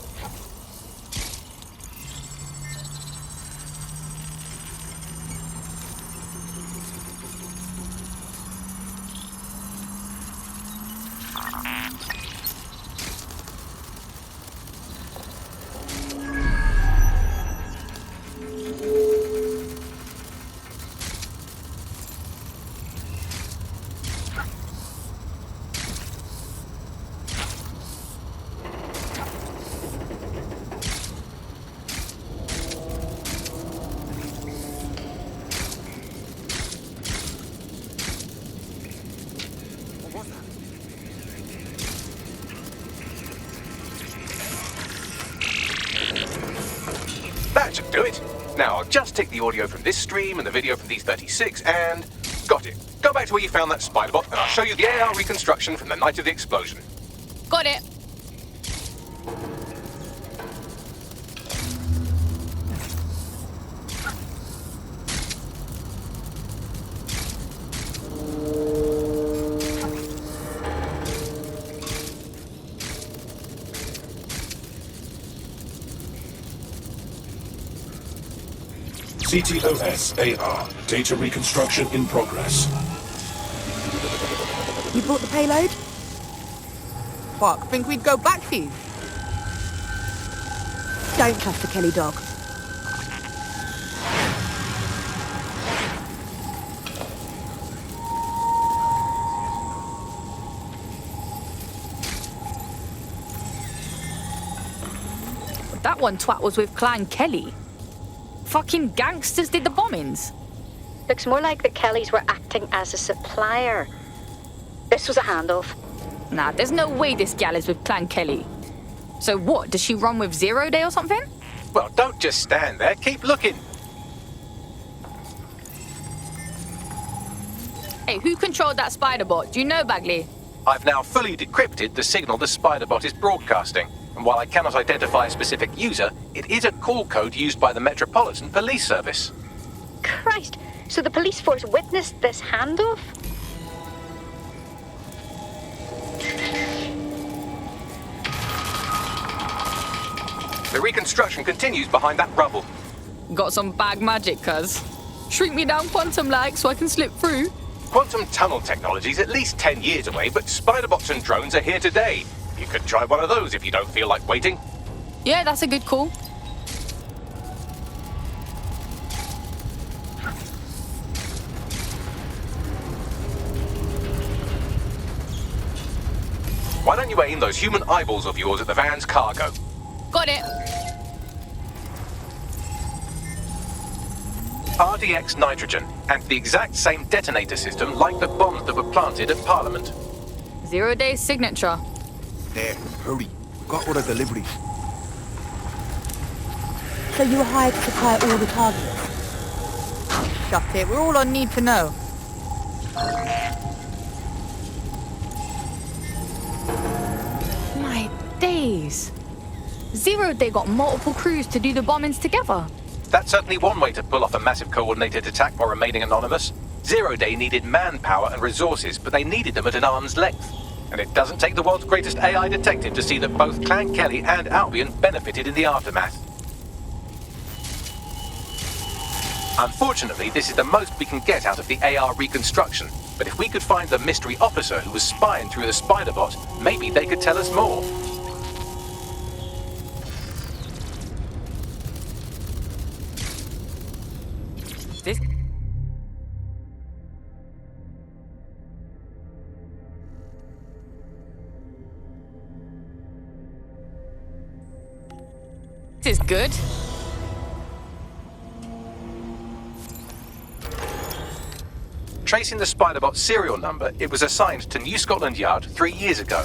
That should do it. Now I'll just take the audio from this stream and the video from these 36 and... Got it. Go back to where you found that spider bot and I'll show you the AR reconstruction from the night of the explosion. Got it. CTOS AR. Data reconstruction in progress. You brought the payload? Fuck, think we'd go back for you? Don't cuff the Kelly dog. That one twat was with Clan Kelly. Fucking gangsters did the bombings. Looks more like the Kellys were acting as a supplier. This was a handoff. Nah, there's no way this gal is with Clan Kelly. So what, does she run with 0 Day or something? Well, don't just stand there, keep looking. Hey, who controlled that spider bot? Do you know, Bagley? I've now fully decrypted the signal the spider bot is broadcasting. And while I cannot identify a specific user, it is a call code used by the Metropolitan Police Service. Christ, so the police force witnessed this handoff? The reconstruction continues behind that rubble. Got some bag magic, cuz. Shrink me down quantum-like so I can slip through. Quantum tunnel technology's at least 10 years away, but spider bots and drones are here today. You could try one of those if you don't feel like waiting. Yeah, that's a good call. Why don't you aim those human eyeballs of yours at the van's cargo? Got it. RDX nitrogen, and the exact same detonator system like the bombs that were planted at Parliament. 0 Day signature. There, hurry. We've got all the deliveries. So you were hired to supply all the targets? Shut it, we're all on need to know. My days. Zero Day got multiple crews to do the bombings together. That's certainly one way to pull off a massive coordinated attack while remaining anonymous. Zero Day needed manpower and resources, but they needed them at an arm's length. And it doesn't take the world's greatest AI detective to see that both Clan Kelly and Albion benefited in the aftermath. Unfortunately, this is the most we can get out of the AR reconstruction. But if we could find the mystery officer who was spying through the spider bot, maybe they could tell us more. This is good. Tracing the Spiderbot serial number, it was assigned to New Scotland Yard 3 years ago.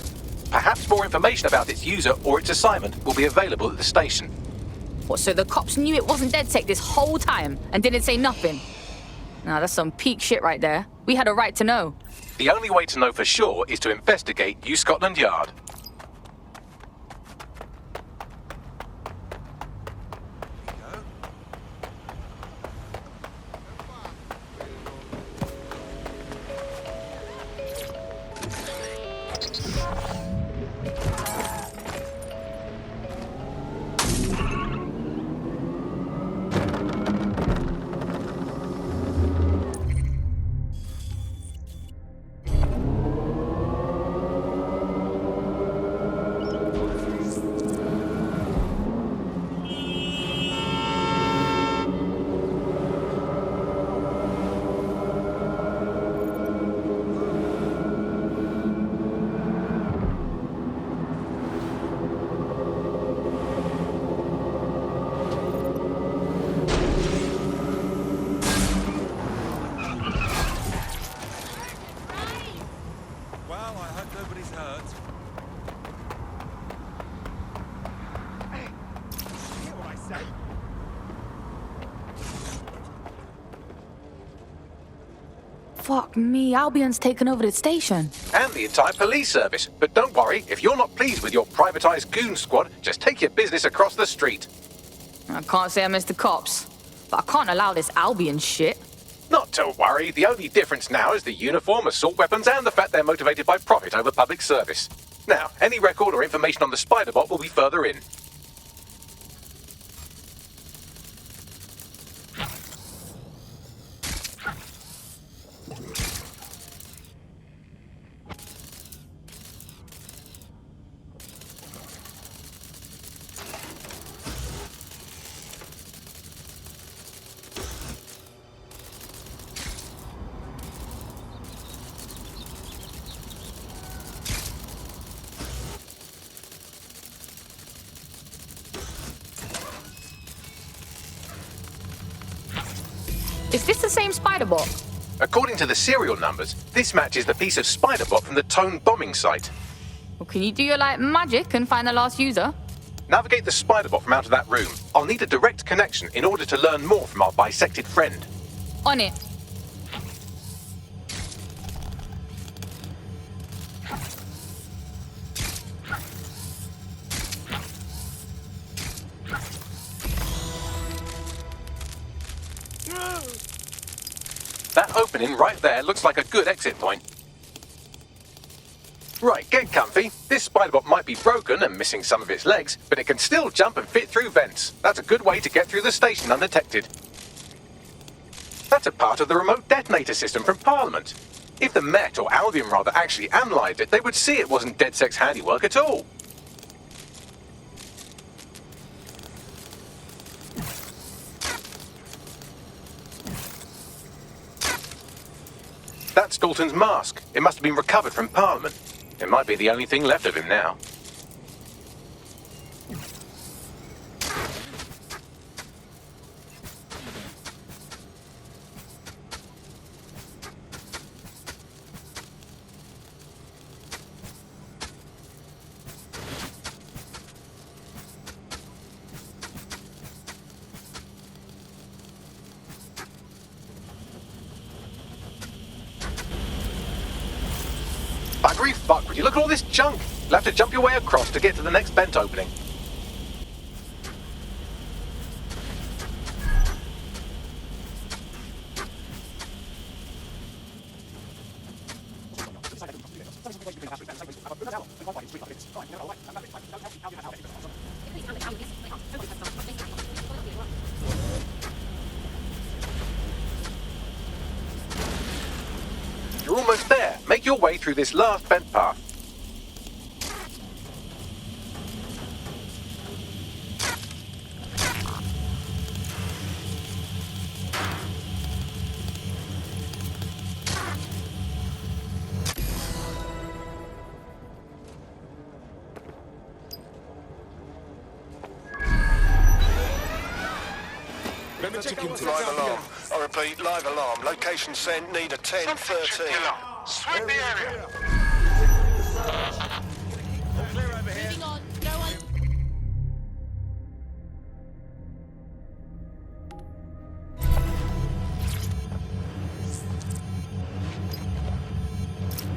Perhaps more information about its user or its assignment will be available at the station. What, so the cops knew it wasn't DedSec this whole time and didn't say nothing? Nah, that's some peak shit right there. We had a right to know. The only way to know for sure is to investigate New Scotland Yard. Fuck me, Albion's taken over the station. And the entire police service. But don't worry, if you're not pleased with your privatized goon squad, just take your business across the street. I can't say I miss the cops, but I can't allow this Albion shit. Not to worry, the only difference now is the uniform, assault weapons, and the fact they're motivated by profit over public service. Now, any record or information on the Spiderbot will be further in. Is this the same Spiderbot? According to the serial numbers, this matches the piece of Spiderbot from the Tone bombing site. Well, can you do your, magic and find the last user? Navigate the Spiderbot from out of that room. I'll need a direct connection in order to learn more from our bisected friend. On it. That opening right there looks like a good exit point. Right, get comfy. This Spiderbot might be broken and missing some of its legs, but it can still jump and fit through vents. That's a good way to get through the station undetected. That's a part of the remote detonator system from Parliament. If the Met, or Albion rather, actually analysed it, they would see it wasn't DedSec's handiwork at all. That's Dalton's mask. It must have been recovered from Parliament. It might be the only thing left of him now. Buggery fuck, would you look at all this junk? You'll have to jump your way across to get to the next vent opening. You're almost there. Make your way through this last vent path. Live alarm. I repeat, live alarm. Location sent, need a 10-13. Sweep the area. Moving on. No one.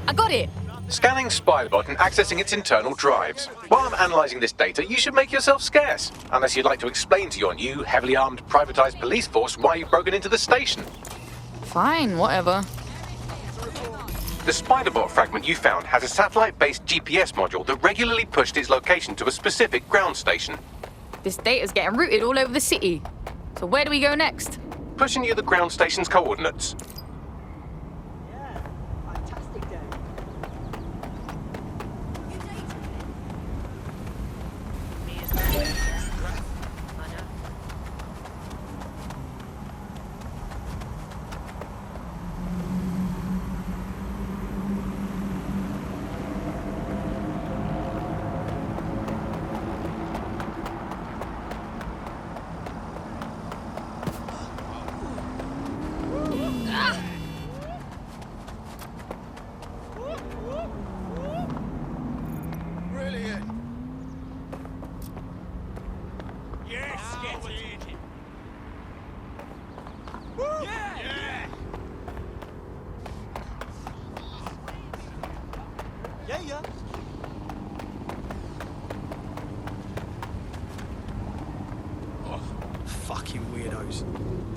I got it! Scanning Spybot and accessing its internal drives. While I'm analysing this data, you should make yourself scarce. Unless you'd like to explain to your new, heavily armed, privatised police force why you've broken into the station. Fine, whatever. The Spiderbot fragment you found has a satellite-based GPS module that regularly pushed its location to a specific ground station. This data's getting routed all over the city. So where do we go next? Pushing you the ground station's coordinates. Fucking weirdos.